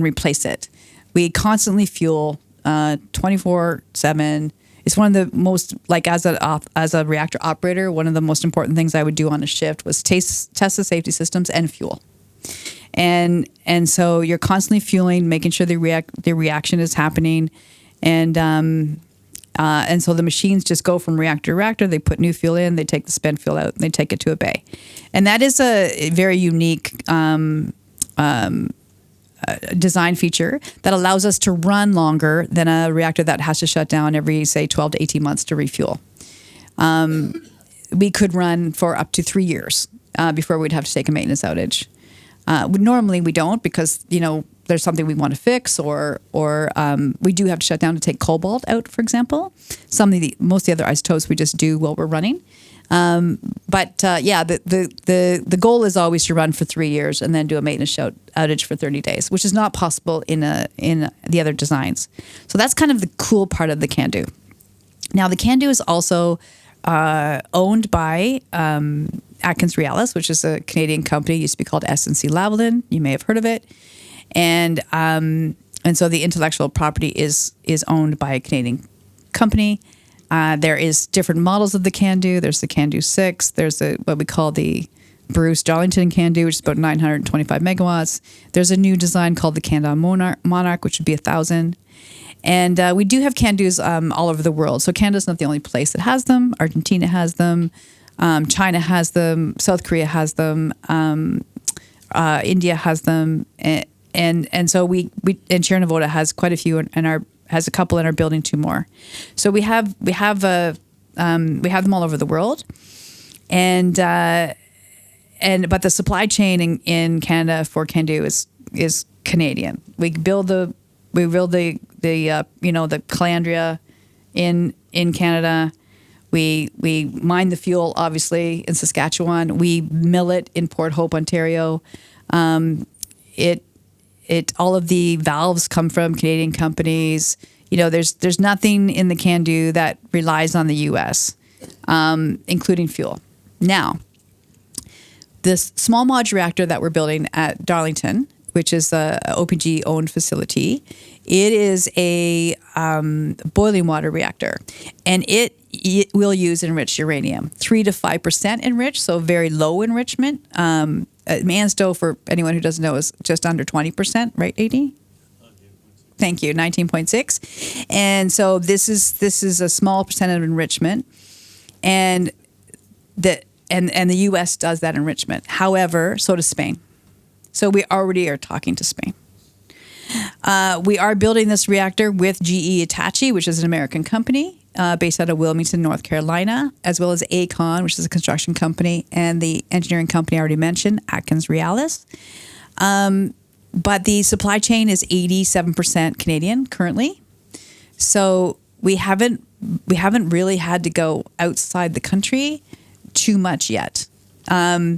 replace it. We constantly fuel 24/7. It's one of the most, like, as a reactor operator, one of the most important things I would do on a shift was test the safety systems and fuel. And so you're constantly fueling, making sure the reaction is happening, and so the machines just go from reactor to reactor. They put new fuel in, they take the spent fuel out, and they take it to a bay. And that is a very unique design feature that allows us to run longer than a reactor that has to shut down every, say, 12 to 18 months to refuel. We could run for up to 3 years before we'd have to take a maintenance outage. Normally we don't, because there's something we want to fix, or we do have to shut down to take cobalt out, for example. Most of the other isotopes we just do while we're running. The goal is always to run for 3 years and then do a maintenance outage for 30 days, which is not possible in the other designs. So that's kind of the cool part of the Candu. Now, the Candu is also owned by Atkins Realis, which is a Canadian company. It used to be called S&C Lavalin. You may have heard of it. And so the intellectual property is owned by a Canadian company. There is different models of the Candu. There's the Candu 6. There's what we call the Bruce Darlington Candu, which is about 925 megawatts. There's a new design called the Candu Monarch, which would be 1,000. And we do have Candus all over the world. So Canada's not the only place that has them. Argentina has them. China has them. South Korea has them. India has them. And so we Sierra Nevada has quite a few, and has a couple, and are building 2 more. So we have them all over the world, but the supply chain in Canada for Candu is Canadian. We build the calandria in Canada. We mine the fuel, obviously, in Saskatchewan. We mill it in Port Hope, Ontario. All of the valves come from Canadian companies. There's nothing in the Candu that relies on the U.S., including fuel. Now, this small modular reactor that we're building at Darlington, which is a OPG-owned facility, it is a boiling water reactor, and it will use enriched uranium, 3 to 5% enriched, so very low enrichment. ANSTO, for anyone who doesn't know, is just under 20%, right, AD? Thank you, 19.6. And so this is a small percent of enrichment, and the U.S. does that enrichment. However, so does Spain. So we already are talking to Spain. We are building this reactor with GE Hitachi, which is an American company based out of Wilmington, North Carolina, as well as AECON, which is a construction company, and the engineering company I already mentioned, Atkins Realis. But the supply chain is 87% Canadian currently. So we haven't really had to go outside the country too much yet. The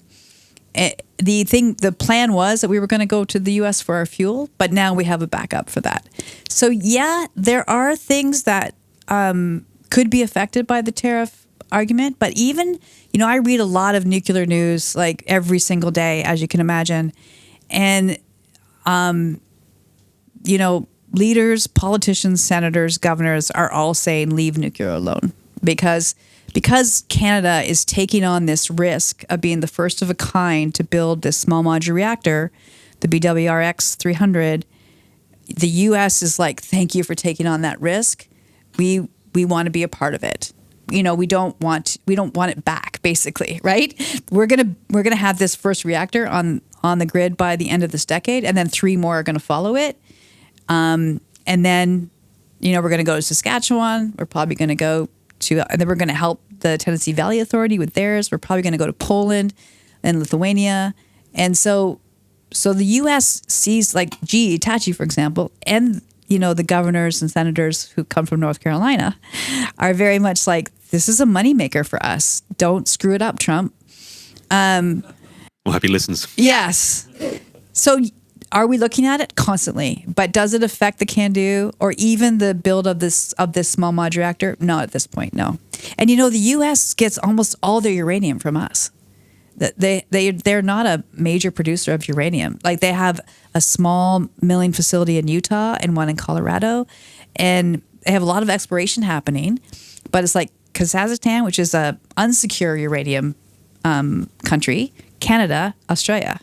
plan was that we were going to go to the U.S. for our fuel, but now we have a backup for that. So yeah, there are things that could be affected by the tariff argument. But even, I read a lot of nuclear news like every single day, as you can imagine. And, leaders, politicians, senators, governors are all saying leave nuclear alone because Canada is taking on this risk of being the first of a kind to build this small modular reactor, the BWRX 300. The U.S. is like, thank you for taking on that risk. We want to be a part of it. We don't want it back, basically, right? We're gonna have this first reactor on the grid by the end of this decade, and then 3 more are going to follow it. And then, we're going to go to Saskatchewan. We're probably going to go to, and then we're going to help the Tennessee Valley Authority with theirs. We're probably going to go to Poland and Lithuania. And so the U.S. sees like Hitachi, for example, and, the governors and senators who come from North Carolina are very much like, this is a moneymaker for us. Don't screw it up, Trump.
Well, hope he listens.
Yes. So are we looking at it constantly? But does it affect the Candu or even the build of this small modular reactor? No, at this point, no. And the U.S. gets almost all their uranium from us. They're not a major producer of uranium. Like they have a small milling facility in Utah and one in Colorado, and they have a lot of exploration happening. But it's like Kazakhstan, which is a unsecure uranium country, Canada, Australia.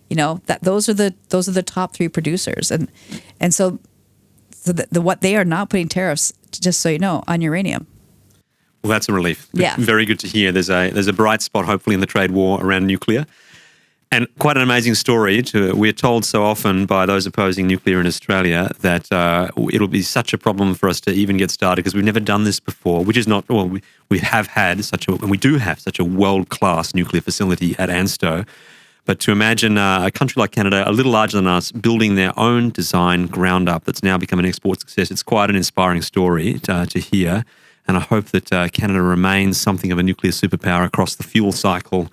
Those are the top 3 producers, and so what they are not putting tariffs, just so you know, on uranium.
Well, that's a relief.
Yeah.
Very good to hear. There's a bright spot, hopefully, in the trade war around nuclear. And quite an amazing story. We're told so often by those opposing nuclear in Australia that it'll be such a problem for us to even get started because we've never done this before, which is not, well, we have had and we do have such a world-class nuclear facility at ANSTO. But to imagine a country like Canada, a little larger than us, building their own design ground up that's now become an export success, it's quite an inspiring story to hear. And I hope that Canada remains something of a nuclear superpower across the fuel cycle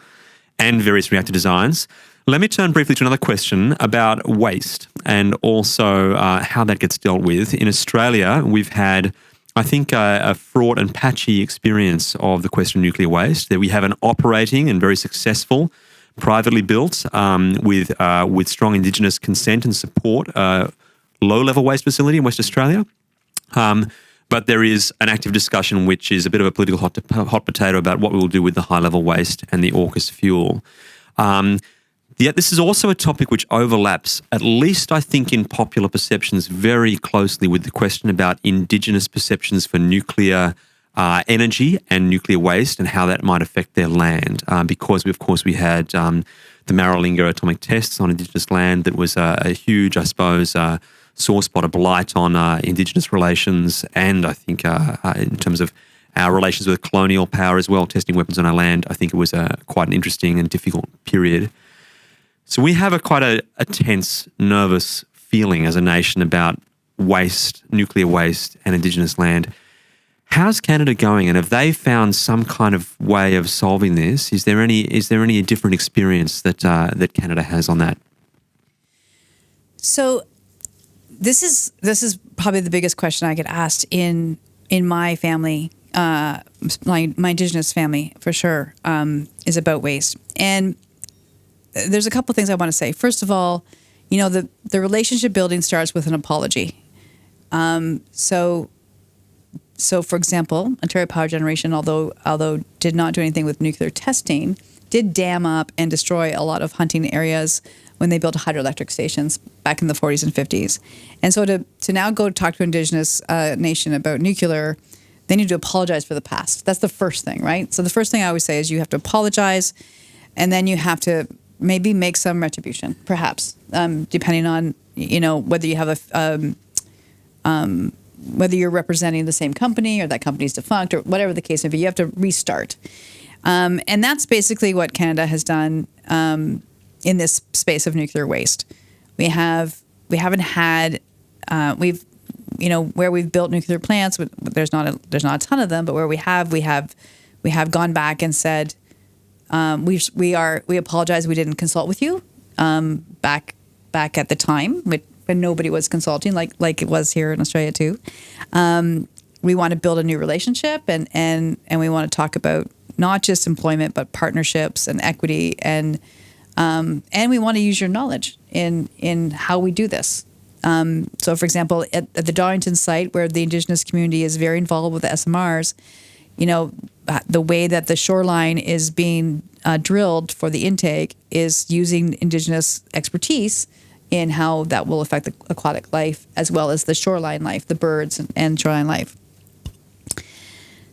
and various reactor designs. Let me turn briefly to another question about waste and also how that gets dealt with. In Australia, we've had, I think, a fraught and patchy experience of the question of nuclear waste. That we have an operating and very successful, privately built, with strong Indigenous consent and support, low-level waste facility in West Australia. But there is an active discussion, which is a bit of a political hot potato about what we will do with the high-level waste and the AUKUS fuel. Yet this is also a topic which overlaps, at least I think in popular perceptions, very closely with the question about Indigenous perceptions for nuclear energy and nuclear waste and how that might affect their land. Because, of course, we had the Maralinga atomic tests on Indigenous land that was a huge, I suppose, sore spot, a blight on Indigenous relations, and I think in terms of our relations with colonial power as well, testing weapons on our land, I think it was quite an interesting and difficult period. So we have quite a tense, nervous feeling as a nation about waste, nuclear waste, and Indigenous land. How's Canada going, and have they found some kind of way of solving this? Is there any different experience that Canada has on that?
So this is probably the biggest question I get asked in my family, my Indigenous family for sure, is about waste. And there's a couple things I want to say. First of all, the relationship building starts with an apology. So for example, Ontario Power Generation, although did not do anything with nuclear testing, did dam up and destroy a lot of hunting areas when they built hydroelectric stations back in the 40s and 50s. And so to now go talk to Indigenous nation about nuclear, they need to apologize for the past. That's the first thing, right? So the first thing I always say is you have to apologize, and then you have to maybe make some retribution, perhaps, depending on, whether you have whether you're representing the same company or that company's defunct or whatever the case may be. You have to restart. And that's basically what Canada has done in this space of nuclear waste. We haven't had where we've built nuclear plants. There's not a ton of them, but where we have gone back and said we apologize. We didn't consult with you back at the time when nobody was consulting, like it was here in Australia too. we want to build a new relationship, and we want to talk about not just employment but partnerships and equity, and we want to use your knowledge in how we do this. So, for example, at the Darlington site, where the Indigenous community is very involved with the SMRs, the way that the shoreline is being drilled for the intake is using Indigenous expertise in how that will affect the aquatic life as well as the shoreline life, the birds and shoreline life.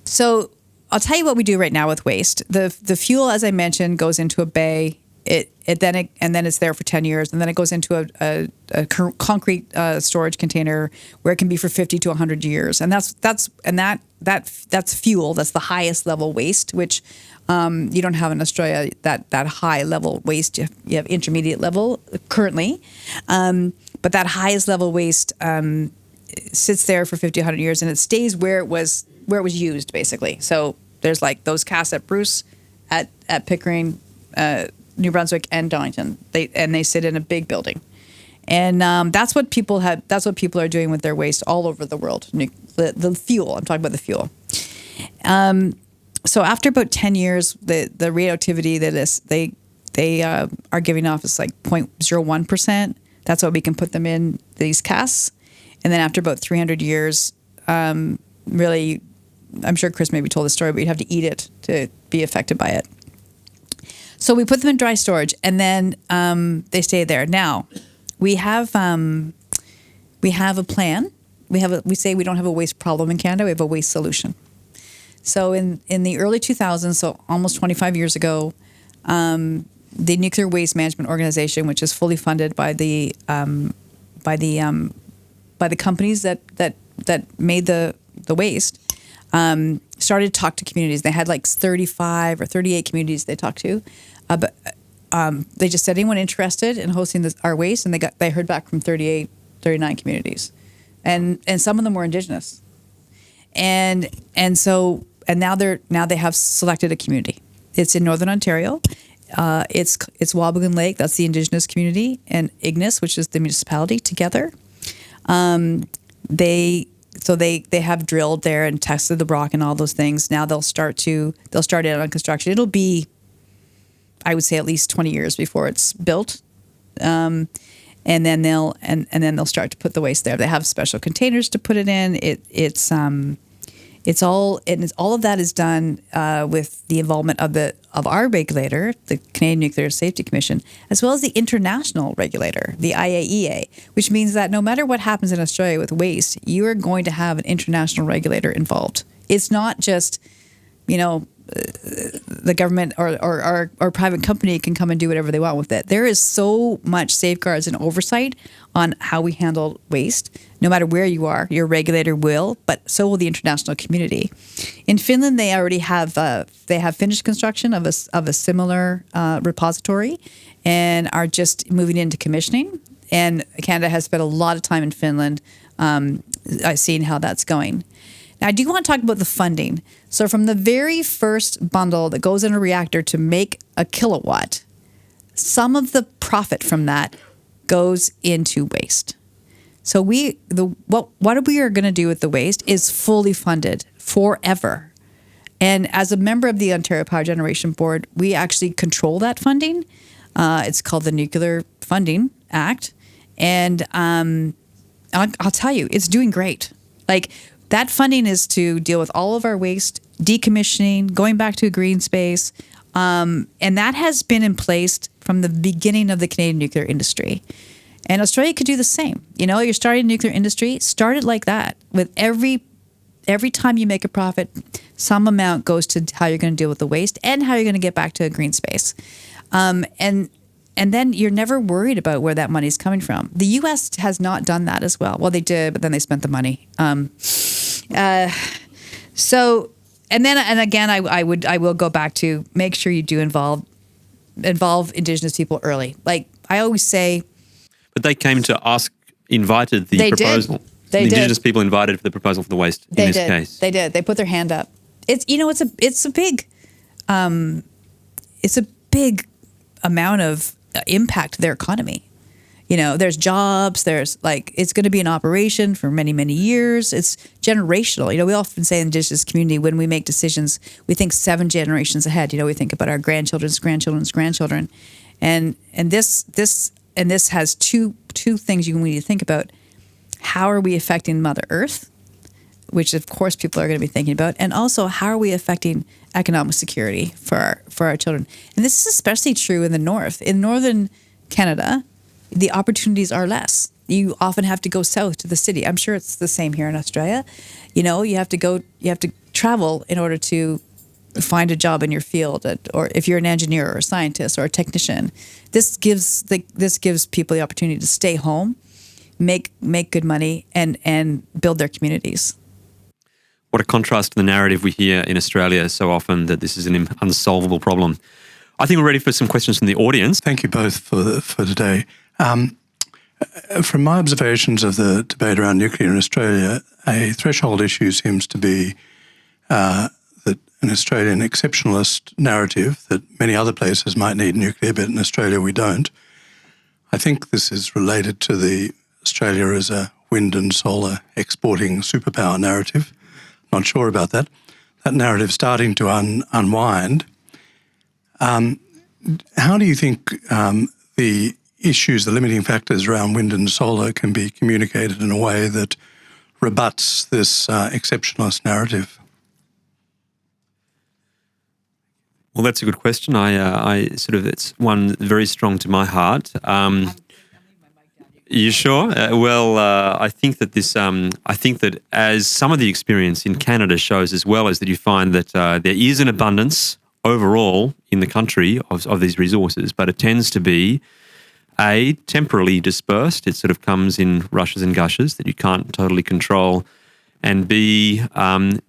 So I'll tell you what we do right now with waste. The fuel, as I mentioned, goes into a bay. Then it's there for 10 years, and then it goes into a concrete storage container where it can be for 50 to 100 years, and that's fuel. That's the highest level waste, which you don't have in Australia. That high level waste. You have intermediate level currently, but that highest level waste sits there for 50, 100 years, and it stays where it was used, basically. So there's like those casks at Bruce, at Pickering, New Brunswick, and Darlington. They sit in a big building, and that's what people are doing with their waste all over the world. The fuel. I'm talking about the fuel. So after about 10 years, the radioactivity that they are giving off is like 0.01%. That's what we can put them in these casks, and then after about 300 years, really, I'm sure Chris maybe told the story, but you'd have to eat it to be affected by it. So we put them in dry storage, and then they stay there. Now, we have a plan. We say we don't have a waste problem in Canada. We have a waste solution. So in the early 2000s, so almost 25 years ago, the Nuclear Waste Management Organization, which is fully funded by the companies that made the waste, started to talk to communities. They had like 35 or 38 communities they talked to. But they just said, anyone interested in hosting our waste? And they heard back from 38, 39 communities. And some of them were Indigenous. And now they have selected a community. It's in Northern Ontario. It's Wabigoon Lake, that's the Indigenous community, and Ignis, which is the municipality, together. They have drilled there and tested the rock and all those things. Now they'll start in on construction. It'll be, I would say, at least 20 years before it's built. And then they'll start to put the waste there. They have special containers to put it in. All of that is done with the involvement of our regulator, the Canadian Nuclear Safety Commission, as well as the international regulator, the IAEA, which means that no matter what happens in Australia with waste, you are going to have an international regulator involved. It's not just, the government or private company can come and do whatever they want with it. There is so much safeguards and oversight on how we handle waste. No matter where you are, your regulator will, but so will the international community. In Finland, they already have finished construction of a similar repository, and are just moving into commissioning. And Canada has spent a lot of time in Finland seeing how that's going. Now, I do want to talk about the funding. So from the very first bundle that goes in a reactor to make a kilowatt, some of the profit from that goes into waste. So what we are going to do with the waste is fully funded forever. And as a member of the Ontario Power Generation Board, we actually control that funding. It's called the Nuclear Funding Act. And I'll tell you, it's doing great. Like, that funding is to deal with all of our waste, decommissioning, going back to a green space. And that has been in place from the beginning of the Canadian nuclear industry. And Australia could do the same. You're starting a nuclear industry, start it like that. With every time you make a profit, some amount goes to how you're going to deal with the waste and how you're going to get back to a green space. And then you're never worried about where that money's coming from. The U.S. has not done that as well. Well, they did, but then they spent the money. I will go back to make sure you do involve Indigenous people early. Like I always say.
But they came to invited the proposal. The Indigenous people invited for the proposal for the waste in this case.
They did. They put their hand up. It's a big amount of impact to their economy. There's jobs, there's it's going to be in operation for many, many years. It's generational. We often say in the Indigenous community, when we make decisions, we think 7 generations ahead. We think about our grandchildren's grandchildren's grandchildren. And this has two things you need to think about. How are we affecting Mother Earth, which of course people are going to be thinking about, and also how are we affecting economic security for our children? And this is especially true in the north. In northern Canada, the opportunities are less. You often have to go south to the city. I'm sure it's the same here in Australia. You have to travel in order to find a job in your field, or if you're an engineer or a scientist or a technician. This gives people the opportunity to stay home, make good money, and build their communities.
What a contrast to the narrative we hear in Australia so often, that this is an unsolvable problem. I think we're ready for some questions from the audience.
Thank you both for today. From my observations of the debate around nuclear in Australia, a threshold issue seems to be that an Australian exceptionalist narrative that many other places might need nuclear, but in Australia we don't. I think this is related to the Australia as a wind and solar exporting superpower narrative. Not sure about that. That narrative starting to unwind. How do you think the issues, the limiting factors around wind and solar can be communicated in a way that rebuts this exceptionalist narrative?
Well, that's a good question. It's one very strong to my heart. You sure? I think that as some of the experience in Canada shows as well, is that you find that there is an abundance overall in the country of these resources, but it tends to be A, temporally dispersed. It sort of comes in rushes and gushes that you can't totally control, and B,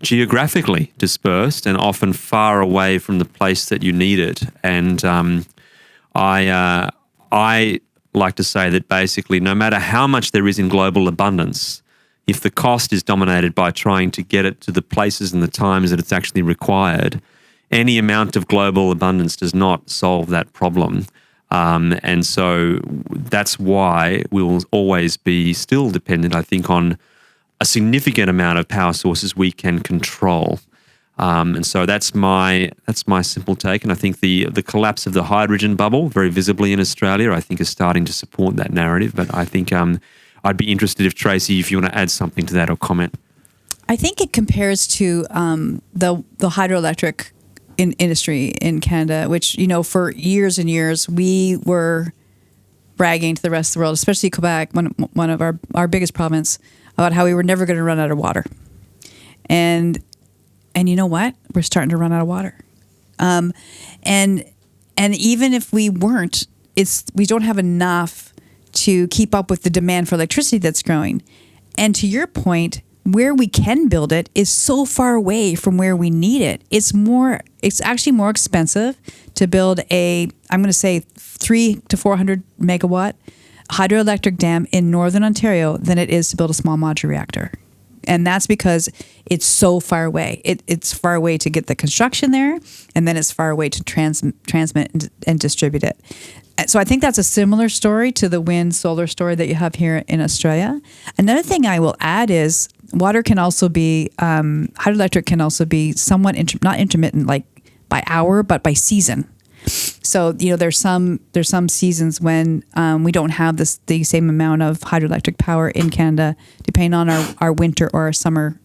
geographically dispersed and often far away from the place that you need it. And I like to say that basically no matter how much there is in global abundance, if the cost is dominated by trying to get it to the places and the times that it's actually required, any amount of global abundance does not solve that problem. And so that's why we'll always be still dependent, I think, on a significant amount of power sources we can control. And so that's my simple take. And I think the collapse of the hydrogen bubble, very visibly in Australia, I think is starting to support that narrative. But I think I'd be interested if, Tracy, if you want to add something to that or comment.
I think it compares to the hydroelectric industry in Canada, which, for years and years, we were bragging to the rest of the world, especially Quebec, one of our biggest province, about how we were never going to run out of water. And you know what? We're starting to run out of water. And even if we weren't, we don't have enough to keep up with the demand for electricity that's growing. And to your point, where we can build it is so far away from where we need it. It's actually more expensive to build I'm going to say 300 to 400 megawatt hydroelectric dam in Northern Ontario than it is to build a small modular reactor. And that's because it's so far away. It's far away to get the construction there, and then it's far away to transmit and distribute it. So I think that's a similar story to the wind solar story that you have here in Australia. Another thing I will add is water can also be, hydroelectric can also be somewhat, not intermittent like by hour, but by season. So, there's some seasons when we don't have the same amount of hydroelectric power in Canada, depending on our winter or our summer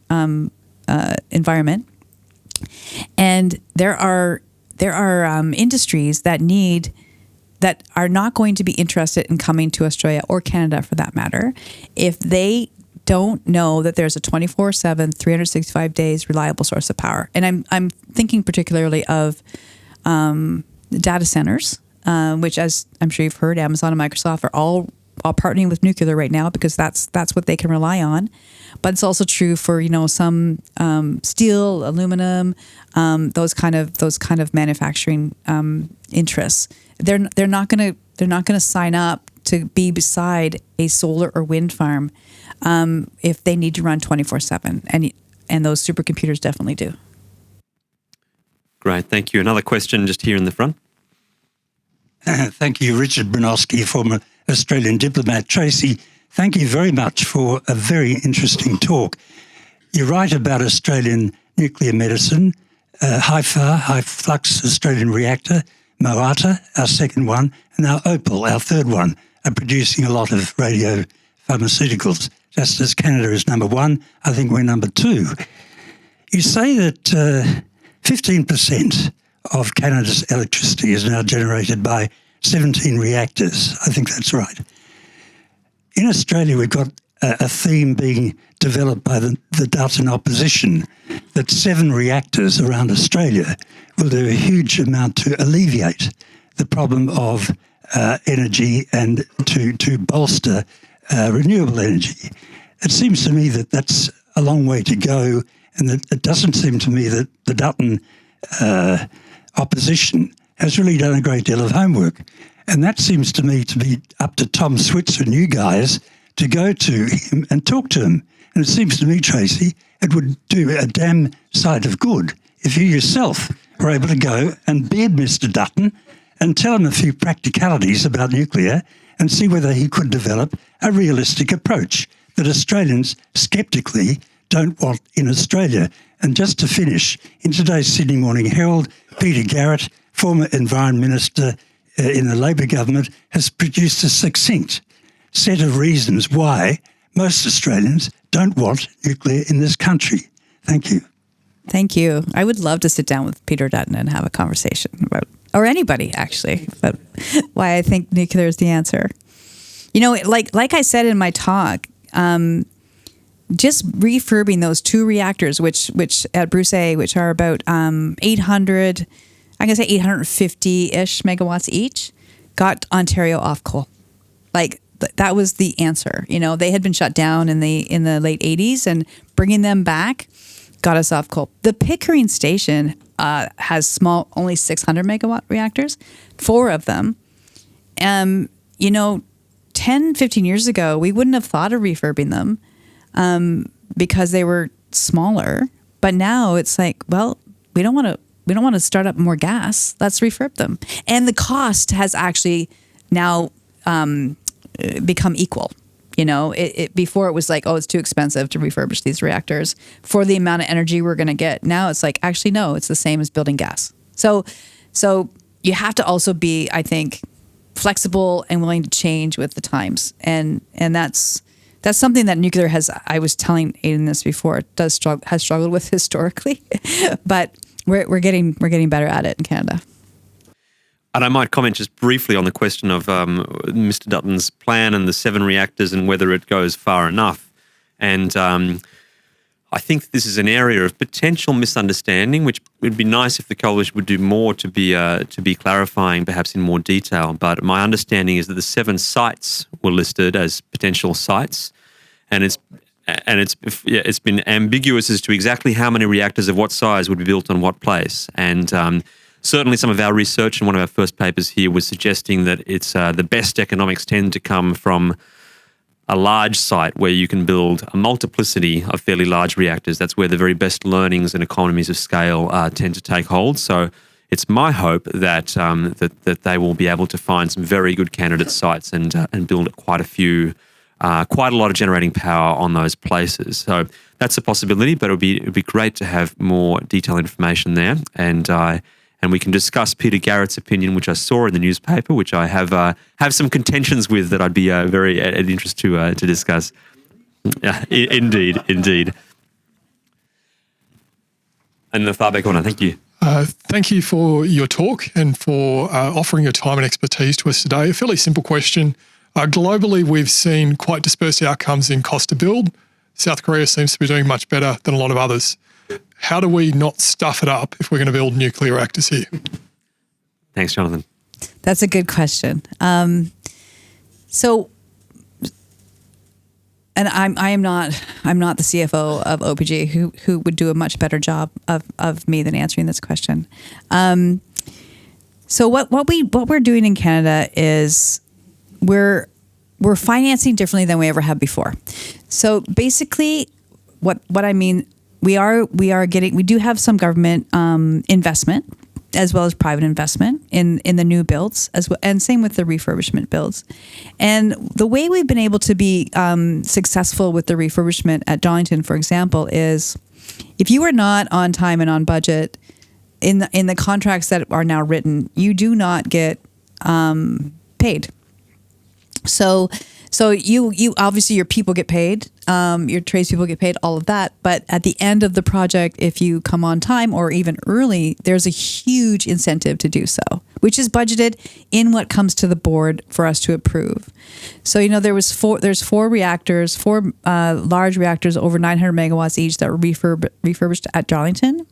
environment. And there are industries that are not going to be interested in coming to Australia or Canada, for that matter, if they don't know that there's a 24/7, 365 days reliable source of power. And I'm thinking particularly of data centers, which, as I'm sure you've heard, Amazon and Microsoft are all partnering with nuclear right now because that's what they can rely on. But it's also true for some steel, aluminum, those kind of manufacturing interests. They're not going to sign up to be beside a solar or wind farm if they need to run 24/7, and those supercomputers definitely do.
Great, thank you. Another question just here in the front.
Thank you, Richard Brunowski from Australian diplomat. Tracy, thank you very much for a very interesting talk. You're right about Australian nuclear medicine, HIFAR, high flux Australian reactor, Moata, our second one, and now Opal, our third one, are producing a lot of radiopharmaceuticals. Just as Canada is number one, I think we're number two. You say that 15% of Canada's electricity is now generated by 17 reactors. I think that's right. In Australia, we've got a theme being developed by the Dutton opposition that 7 reactors around Australia will do a huge amount to alleviate the problem of energy and to bolster renewable energy. It seems to me that that's a long way to go, and that it doesn't seem to me that the Dutton opposition has really done a great deal of homework. And that seems to me to be up to Tom Switzer and you guys to go to him and talk to him. And it seems to me, Tracy, it would do a damn sight of good if you yourself were able to go and beard Mr. Dutton and tell him a few practicalities about nuclear and see whether he could develop a realistic approach that Australians sceptically don't want in Australia. And just to finish, in today's Sydney Morning Herald, Peter Garrett, former Environment Minister in the Labor government, has produced a succinct set of reasons why most Australians don't want nuclear in this country. Thank you.
Thank you. I would love to sit down with Peter Dutton and have a conversation about, or anybody actually, but why I think nuclear is the answer. You know, like I said in my talk, just refurbing those 2 reactors, which at Bruce A, which are about 800, I'm going to say 850-ish megawatts each, got Ontario off coal. Like, that was the answer. You know, they had been shut down in the late 80s, and bringing them back got us off coal. The Pickering station has small, only 600 megawatt reactors, 4 of them. You know, 10, 15 years ago, we wouldn't have thought of refurbing them because they were smaller. But now it's like, well, we don't want to start up more gas. Let's refurb them. And the cost has actually now become equal. You know, before it was like, oh, it's too expensive to refurbish these reactors for the amount of energy we're going to get. Now it's like, actually, no, it's the same as building gas. So you have to also be, I think, flexible and willing to change with the times. And that's something that nuclear has, I was telling Aidan this before, has struggled with historically, but we're getting better at it in Canada.
And I might comment just briefly on the question of Mr. Dutton's plan and the 7 reactors and whether it goes far enough. And I think this is an area of potential misunderstanding, which would be nice if the coalition would do more to be clarifying, perhaps in more detail. But my understanding is that the 7 sites were listed as potential sites, and it's been ambiguous as to exactly how many reactors of what size would be built on what place. And certainly some of our research in one of our first papers here was suggesting that it's the best economics tend to come from a large site where you can build a multiplicity of fairly large reactors. That's where the very best learnings and economies of scale tend to take hold. So it's my hope that that they will be able to find some very good candidate sites and build quite a lot of generating power on those places. So that's a possibility, but it would be great to have more detailed information there. And we can discuss Peter Garrett's opinion, which I saw in the newspaper, which I have some contentions with that I'd be very at interest to discuss. Yeah, indeed. And the far back corner, thank you.
Thank you for your talk and for offering your time and expertise to us today. A fairly simple question. Globally, we've seen quite dispersed outcomes in cost to build. South Korea seems to be doing much better than a lot of others. How do we not stuff it up if we're going to build nuclear reactors here?
Thanks, Jonathan.
That's a good question. So, and I'm not the CFO of OPG who would do a much better job of me than answering this question. So what we're doing in Canada is we're financing differently than we ever have before. So basically, what I mean, we do have some government investment, as well as private investment in the new builds, as well, and same with the refurbishment builds. And the way we've been able to be successful with the refurbishment at Darlington, for example, is if you are not on time and on budget in the contracts that are now written, you do not get paid. So you obviously, your people get paid, your tradespeople get paid, all of that. But at the end of the project, if you come on time or even early, there's a huge incentive to do so, which is budgeted in what comes to the board for us to approve. So, there's four reactors, four large reactors over 900 megawatts each that were refurbished at Darlington.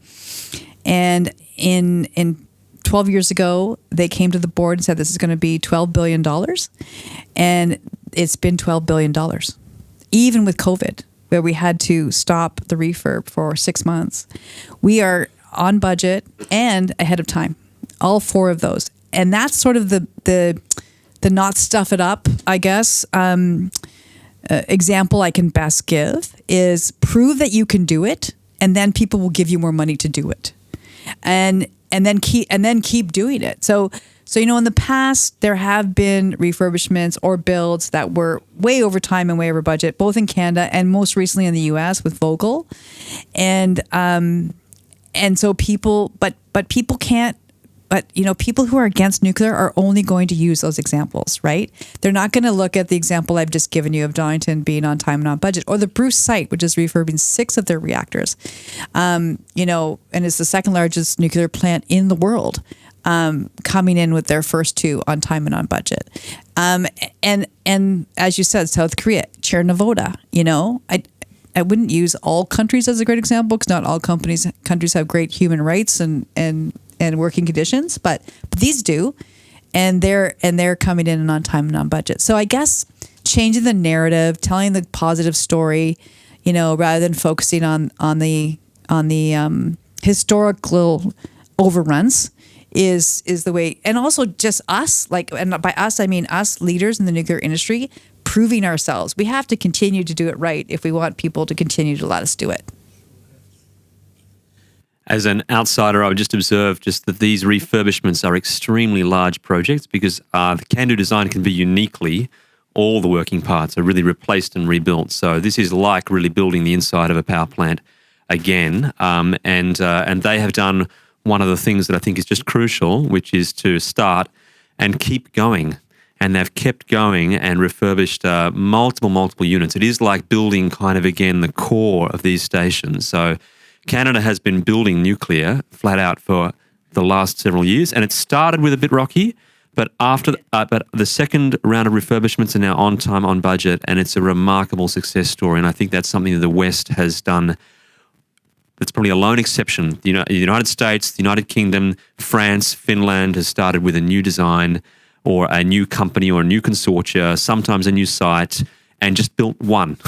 And in 12 years ago, they came to the board and said this is going to be $12 billion. And it's been $12 billion, even with COVID, where we had to stop the refurb for 6 months. We are on budget and ahead of time, all four of those. And that's sort of the not stuff it up, I guess, example I can best give is prove that you can do it, and then people will give you more money to do it. And then keep doing it. So in the past there have been refurbishments or builds that were way over time and way over budget, both in Canada and most recently in the US with Vogel, and so people can't. But people who are against nuclear are only going to use those examples, right? They're not going to look at the example I've just given you of Darlington being on time and on budget, or the Bruce site, which is refurbing 6 of their reactors, and it's the second largest nuclear plant in the world, coming in with their first 2 on time and on budget. And as you said, South Korea, Chernobyl, I wouldn't use all countries as a great example because not all countries have great human rights and working conditions, but these do, and they're coming in and on time and on budget. So I guess changing the narrative, telling the positive story, rather than focusing on the historical overruns is the way. And also just us, and by us I mean us leaders in the nuclear industry, proving ourselves. We have to continue to do it right if we want people to continue to let us do it.
As an outsider, I would just observe that these refurbishments are extremely large projects because the Candu design can be uniquely, all the working parts are really replaced and rebuilt. So this is like really building the inside of a power plant again. And they have done one of the things that I think is just crucial, which is to start and keep going. And they've kept going and refurbished multiple units. It is like building kind of, again, the core of these stations. So Canada has been building nuclear flat out for the last several years, and it started with a bit rocky, but but the second round of refurbishments are now on time, on budget, and it's a remarkable success story. And I think that's something that the West has done. That's probably a lone exception. The United States, the United Kingdom, France, Finland has started with a new design or a new company or a new consortia, sometimes a new site, and just built one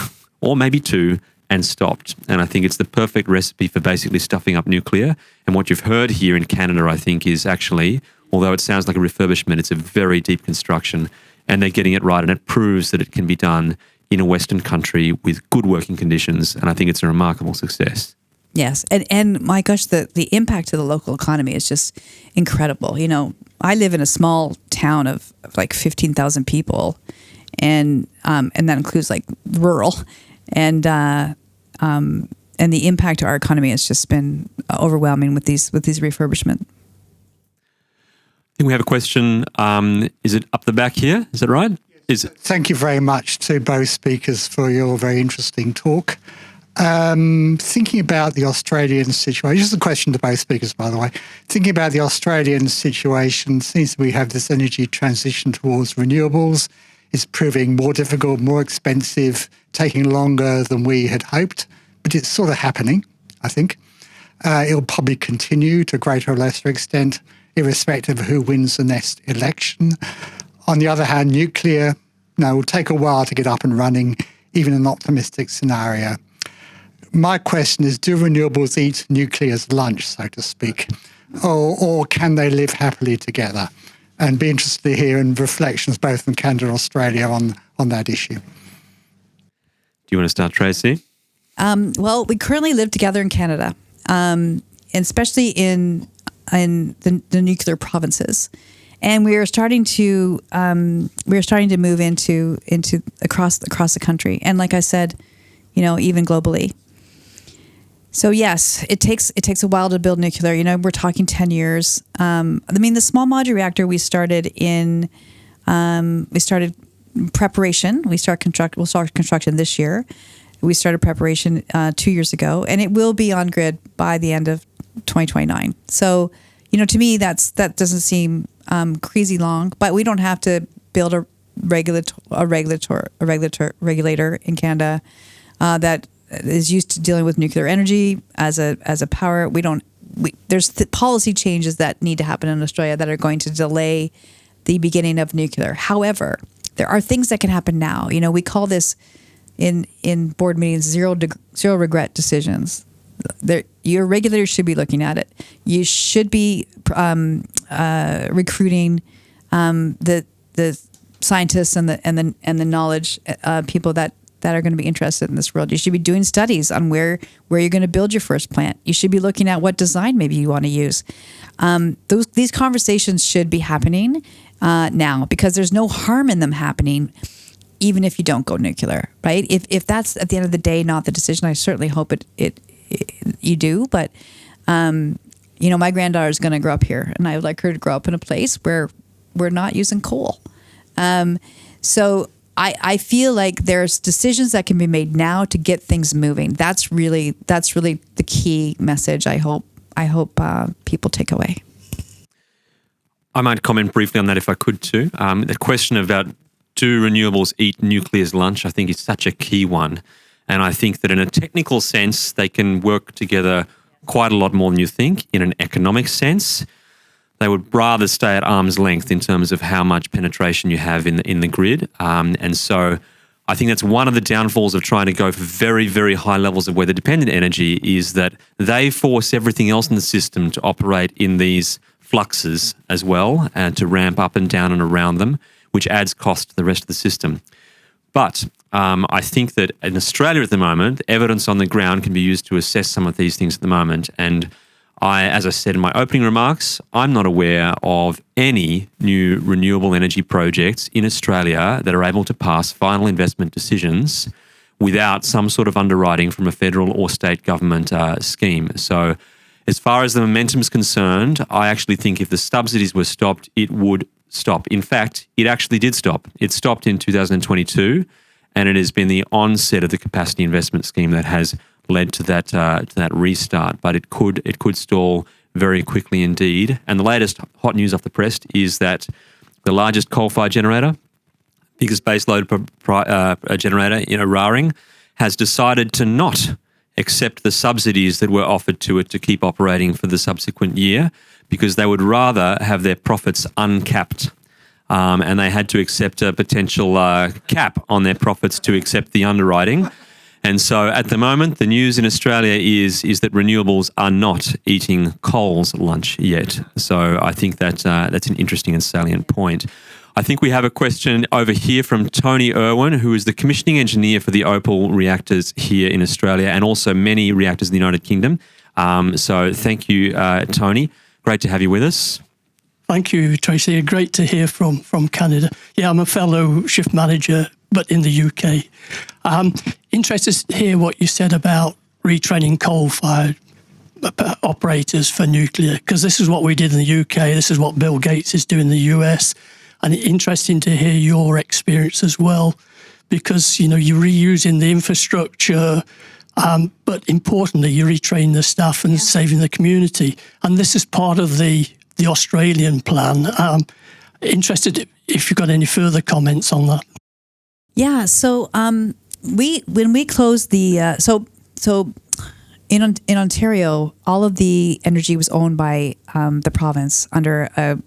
or maybe 2 and stopped. And I think it's the perfect recipe for basically stuffing up nuclear. And what you've heard here in Canada, I think, is actually, although it sounds like a refurbishment, it's a very deep construction, and they're getting it right, and it proves that it can be done in a Western country with good working conditions, and I think it's a remarkable success.
Yes, and my gosh, the impact to the local economy is just incredible. I live in a small town of like 15,000 people, and that includes like rural, and the impact to our economy has just been overwhelming with these refurbishment.
I think we have a question. Is it up the back here? Is that right?
Thank you very much to both speakers for your very interesting talk. Thinking about the Australian situation, this is a question to both speakers, by the way. Thinking about the Australian situation, seems we have this energy transition towards renewables. It's proving more difficult, more expensive, taking longer than we had hoped, but it's sort of happening, I think. It'll probably continue to a greater or lesser extent, irrespective of who wins the next election. On the other hand, nuclear, will take a while to get up and running, even in an optimistic scenario. My question is, do renewables eat nuclear's lunch, so to speak, or can they live happily together? And be interested to hear in reflections both from Canada and Australia on that issue.
Do you want to start, Tracy?
Well, we currently live together in Canada, and especially in the nuclear provinces, and we are starting to move into across the country, and like I said, even globally. So yes, it takes a while to build nuclear. We're talking 10 years. The small modular reactor we started preparation. We'll start construction this year. We started preparation 2 years ago, and it will be on grid by the end of 2029. So, to me, that doesn't seem crazy long, but we don't have to build a regulator in Canada that is used to dealing with nuclear energy as a power. There's policy changes that need to happen in Australia that are going to delay the beginning of nuclear. However, there are things that can happen now. We call this in board meetings zero regret decisions. Your regulators should be looking at it. You should be recruiting the scientists and the knowledge people that are going to be interested in this world. You should be doing studies on where you're going to build your first plant. You should be looking at what design maybe you want to use. These conversations should be happening now, because there's no harm in them happening, even if you don't go nuclear, right? If that's at the end of the day not the decision, I certainly hope it you do. But my granddaughter is going to grow up here, and I would like her to grow up in a place where we're not using coal. So I feel like there's decisions that can be made now to get things moving. That's really the key message I hope people take away.
I might comment briefly on that if I could too. The question about do renewables eat nuclear's lunch, I think is such a key one. And I think that in a technical sense, they can work together quite a lot more than you think. In an economic sense, they would rather stay at arm's length in terms of how much penetration you have in the grid. And so I think that's one of the downfalls of trying to go for very, very high levels of weather-dependent energy, is that they force everything else in the system to operate in these fluxes as well, and to ramp up and down and around them, which adds cost to the rest of the system. But I think that in Australia at the moment, evidence on the ground can be used to assess some of these things at the moment. And as I said in my opening remarks, I'm not aware of any new renewable energy projects in Australia that are able to pass final investment decisions without some sort of underwriting from a federal or state government scheme. So as far as the momentum is concerned, I actually think if the subsidies were stopped, it would stop. In fact, it actually did stop. It stopped in 2022, and it has been the onset of the capacity investment scheme that has led to that restart. But it could stall very quickly indeed. And the latest hot news off the press is that the largest coal-fired generator, biggest baseload generator, Raring, has decided to not accept the subsidies that were offered to it to keep operating for the subsequent year, because they would rather have their profits uncapped. And they had to accept a potential cap on their profits to accept the underwriting. And so at the moment, the news in Australia is that renewables are not eating coal's lunch yet. So I think that's an interesting and salient point. I think we have a question over here from Tony Irwin, who is the commissioning engineer for the Opal reactors here in Australia, and also many reactors in the United Kingdom. So thank you, Tony. Great to have you with us.
Thank you, Tracy. Great to hear from Canada. Yeah, I'm a fellow shift manager, but in the UK. Interested to hear what you said about retraining coal-fired operators for nuclear, because this is what we did in the UK. This is what Bill Gates is doing in the US. And it's interesting to hear your experience as well, because, you're reusing the infrastructure, but importantly, you're retraining the staff and saving the community. And this is part of the Australian plan. Interested if you've got any further comments on that.
Yeah. So when we closed the so in Ontario, all of the energy was owned by the province under a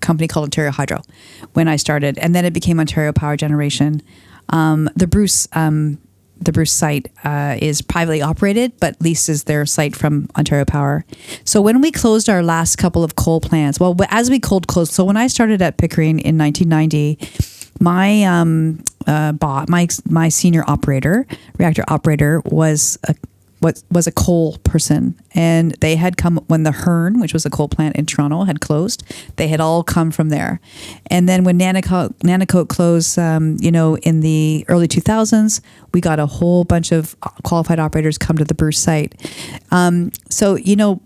company called Ontario Hydro when I started, and then it became Ontario Power Generation. The Bruce site is privately operated, but leases their site from Ontario Power. So when we closed our last couple of coal plants, well, as we closed, so when I started at Pickering in 1990, my senior reactor operator was a coal person, And they had come when the Hearn, which was a coal plant in Toronto, had closed. They had all come from there. And then when Nanticoke closed, in the early 2000s, we got a whole bunch of qualified operators come to the Bruce site. So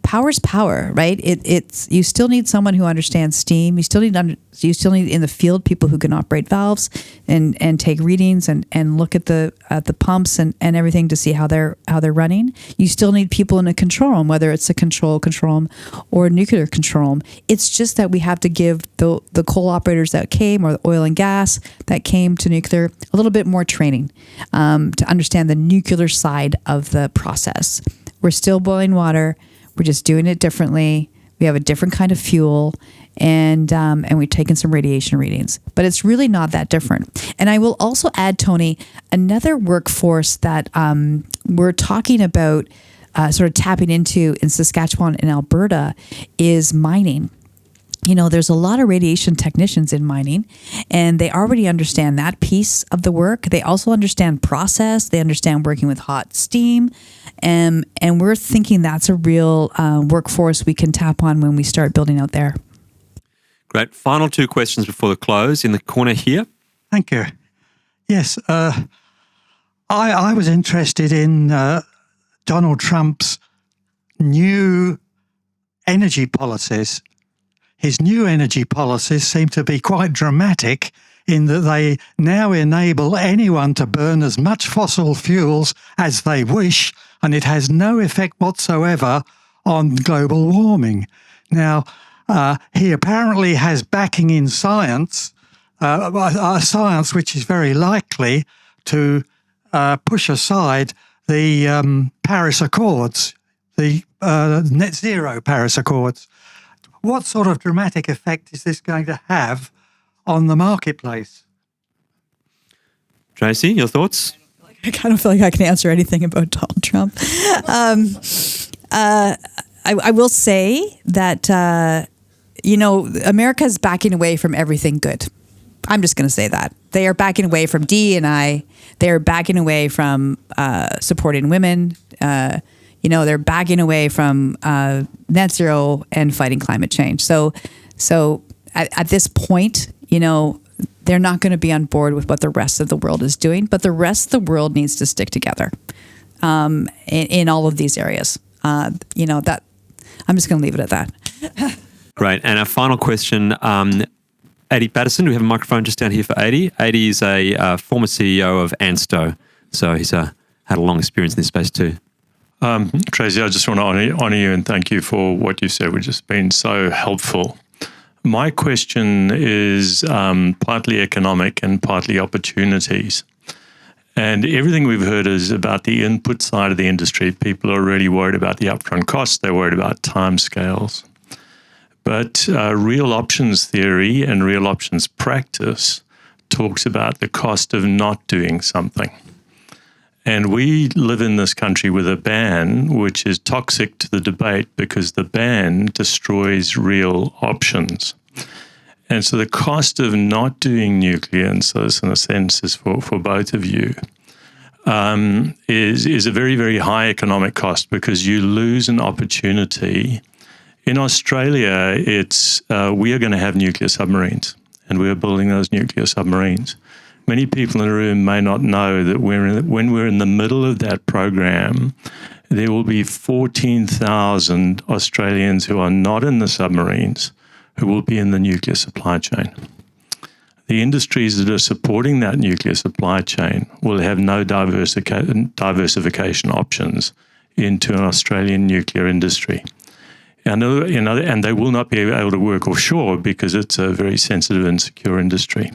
power's power, right? It's you still need someone who understands steam. You still need in the field people who can operate valves and take readings and look at the pumps and everything to see how they're running. You still need people in a control room, whether it's a control room or a nuclear control room. It's just that we have to give the coal operators that came, or the oil and gas that came to nuclear, a little bit more training to understand the nuclear side of the process. We're still boiling water. We're just doing it differently. We have a different kind of fuel, and we've taken some radiation readings. But it's really not that different. And I will also add, Tony, another workforce that we're talking about sort of tapping into in Saskatchewan and Alberta is mining. There's a lot of radiation technicians in mining, and they already understand that piece of the work. They also understand process. They understand working with hot steam. And we're thinking that's a real workforce we can tap on when we start building out there.
Great. Final two questions before the close in the corner here.
Thank you. Yes, I was interested in Donald Trump's new energy policies. His new energy policies seem to be quite dramatic in that they now enable anyone to burn as much fossil fuels as they wish, and it has no effect whatsoever on global warming. Now, he apparently has backing in science, science which is very likely to push aside the Paris Accords, the net zero Paris Accords. What sort of dramatic effect is this going to have on the marketplace?
Tracy, your thoughts?
I kind of feel like I can answer anything about Donald Trump. I will say that, America is backing away from everything good. I'm just going to say that. They are backing away from D&I. They are backing away from supporting women. They're backing away from net zero and fighting climate change. So at this point, they're not going to be on board with what the rest of the world is doing. But the rest of the world needs to stick together in all of these areas. That I'm just going to leave it at that.
Great. And our final question, Adi Patterson. Do we have a microphone just down here for Adi? Adi is a former CEO of ANSTO, so he's had a long experience in this space too.
Tracy, I just want to honour you and thank you for what you said, which has been so helpful. My question is partly economic and partly opportunities. And everything we've heard is about the input side of the industry. People are really worried about the upfront costs. They're worried about timescales. But real options theory and real options practice talks about the cost of not doing something. And we live in this country with a ban which is toxic to the debate because the ban destroys real options. And so the cost of not doing nuclear, and so this in a sense is for both of you, is a very, very high economic cost because you lose an opportunity. In Australia, we are going to have nuclear submarines, and we are building those nuclear submarines. Many people in the room may not know that when we're in the middle of that program, there will be 14,000 Australians who are not in the submarines who will be in the nuclear supply chain. The industries that are supporting that nuclear supply chain will have no diversification options into an Australian nuclear industry. And they will not be able to work offshore because it's a very sensitive and secure industry.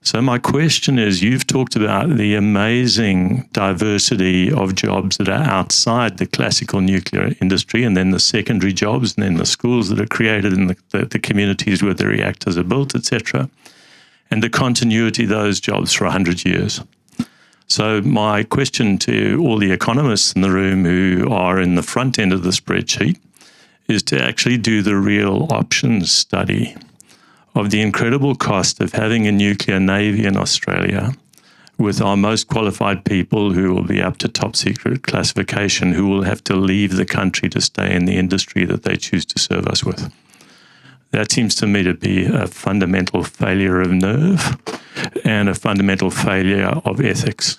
So my question is, you've talked about the amazing diversity of jobs that are outside the classical nuclear industry, and then the secondary jobs, and then the schools that are created in the communities where the reactors are built, etc., and the continuity of those jobs for 100 years. So my question to all the economists in the room who are in the front end of the spreadsheet is to actually do the real options study of the incredible cost of having a nuclear navy in Australia with our most qualified people who will be up to top secret classification, who will have to leave the country to stay in the industry that they choose to serve us with. That seems to me to be a fundamental failure of nerve and a fundamental failure of ethics.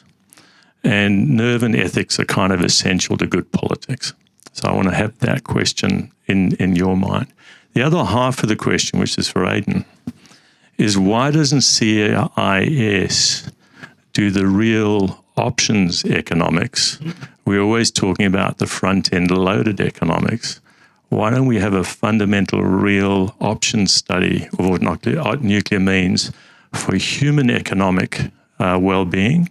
And nerve and ethics are kind of essential to good politics. So I want to have that question in your mind. The other half of the question, which is for Aidan, is why doesn't CIS do the real options economics? We're always talking about the front-end loaded economics. Why don't we have a fundamental real options study of what nuclear means for human economic well-being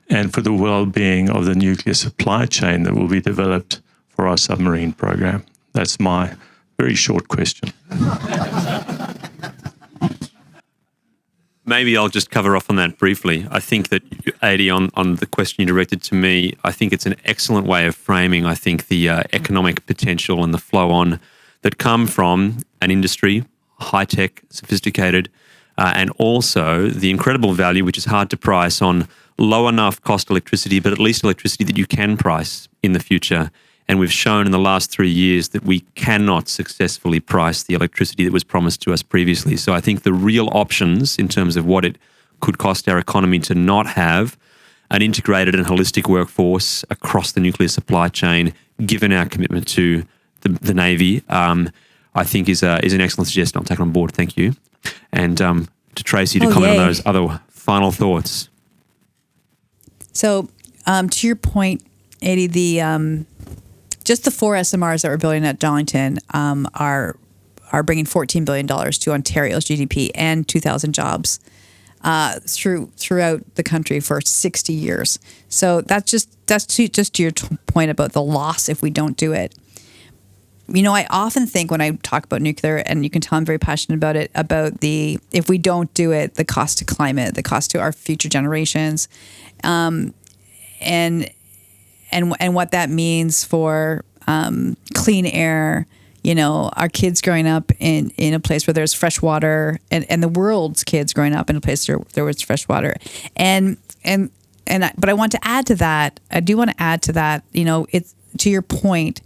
and for the well-being of the nuclear supply chain that will be developed for our submarine program? That's my very short question.
Maybe I'll just cover off on that briefly. I think that, Adi, on the question you directed to me, I think it's an excellent way of framing, I think, the economic potential and the flow-on that come from an industry, high-tech, sophisticated, and also the incredible value, which is hard to price, on low enough cost electricity, but at least electricity that you can price in the future. And we've shown in the last 3 years that we cannot successfully price the electricity that was promised to us previously. So I think the real options in terms of what it could cost our economy to not have an integrated and holistic workforce across the nuclear supply chain, given our commitment to the Navy, I think is an excellent suggestion. I'll take it on board. Thank you. And to Tracy to comment on those other final thoughts.
So to your point, Adi, just the 4 SMRs that we're building at Darlington are bringing $14 billion to Ontario's GDP and 2,000 jobs throughout the country for 60 years. So that's to your point about the loss if we don't do it. You know, I often think when I talk about nuclear, and you can tell I'm very passionate about it, about if we don't do it, the cost to climate, the cost to our future generations, and what that means for clean air, you know, our kids growing up in a place where there's fresh water, and the world's kids growing up in a place where there was fresh water. But I want to add to that, you know, it's to your point,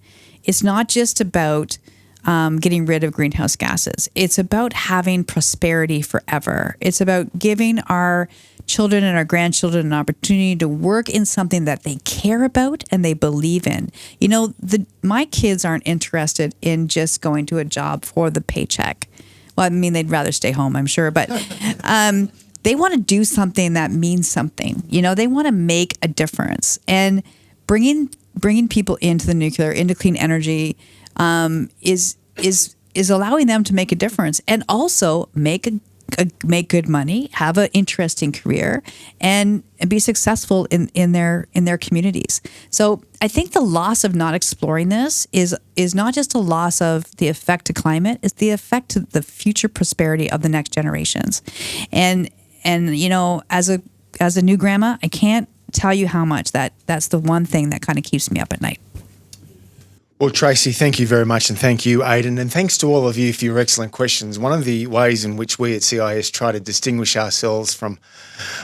it's not just about getting rid of greenhouse gases. It's about having prosperity forever. It's about giving our children and our grandchildren an opportunity to work in something that they care about and they believe in. You know, my kids aren't interested in just going to a job for the paycheck. Well, I mean, they'd rather stay home, I'm sure, but they want to do something that means something. You know, they want to make a difference. And bringing people into the nuclear, into clean energy, is allowing them to make a difference, and also make good money, have an interesting career, and be successful in their communities. So I think the loss of not exploring this is not just a loss of the effect to climate; it's the effect to the future prosperity of the next generations. And you know, as a new grandma, I can't tell you how much that's the one thing that kind of keeps me up at night.
Well, Tracy, thank you very much, and thank you, Aidan, and thanks to all of you for your excellent questions. One of the ways in which we at CIS try to distinguish ourselves from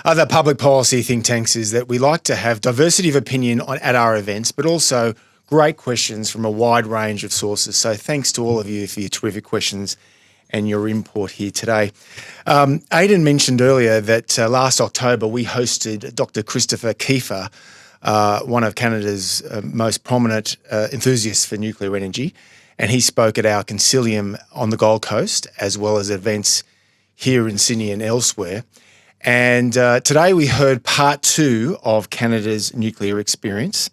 other public policy think tanks is that we like to have diversity of opinion at our events, but also great questions from a wide range of sources. So thanks to all of you for your terrific questions and your input here today. Aidan mentioned earlier that last October we hosted Dr. Christopher Kiefer, one of Canada's most prominent enthusiasts for nuclear energy, and he spoke at our Concilium on the Gold Coast, as well as events here in Sydney and elsewhere. And today we heard part 2 of Canada's nuclear experience,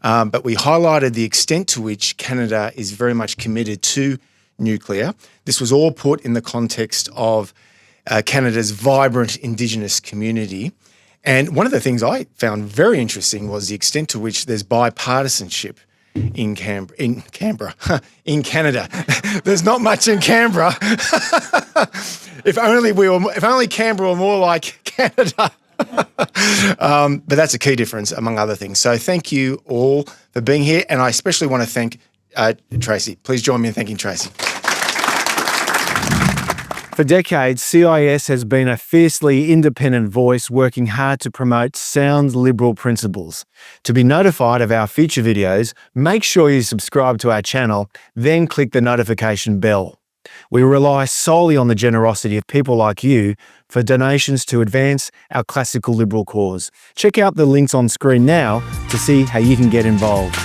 but we highlighted the extent to which Canada is very much committed to nuclear. This was all put in the context of Canada's vibrant Indigenous community. And one of the things I found very interesting was the extent to which there's bipartisanship in Canberra, in Canada. There's not much in Canberra. If only Canberra were more like Canada. But that's a key difference, among other things. So thank you all for being here, and I especially want to thank Tracy. Please join me in thanking Tracy.
For decades, CIS has been a fiercely independent voice working hard to promote sound liberal principles. To be notified of our future videos, make sure you subscribe to our channel, then click the notification bell. We rely solely on the generosity of people like you for donations to advance our classical liberal cause. Check out the links on screen now to see how you can get involved.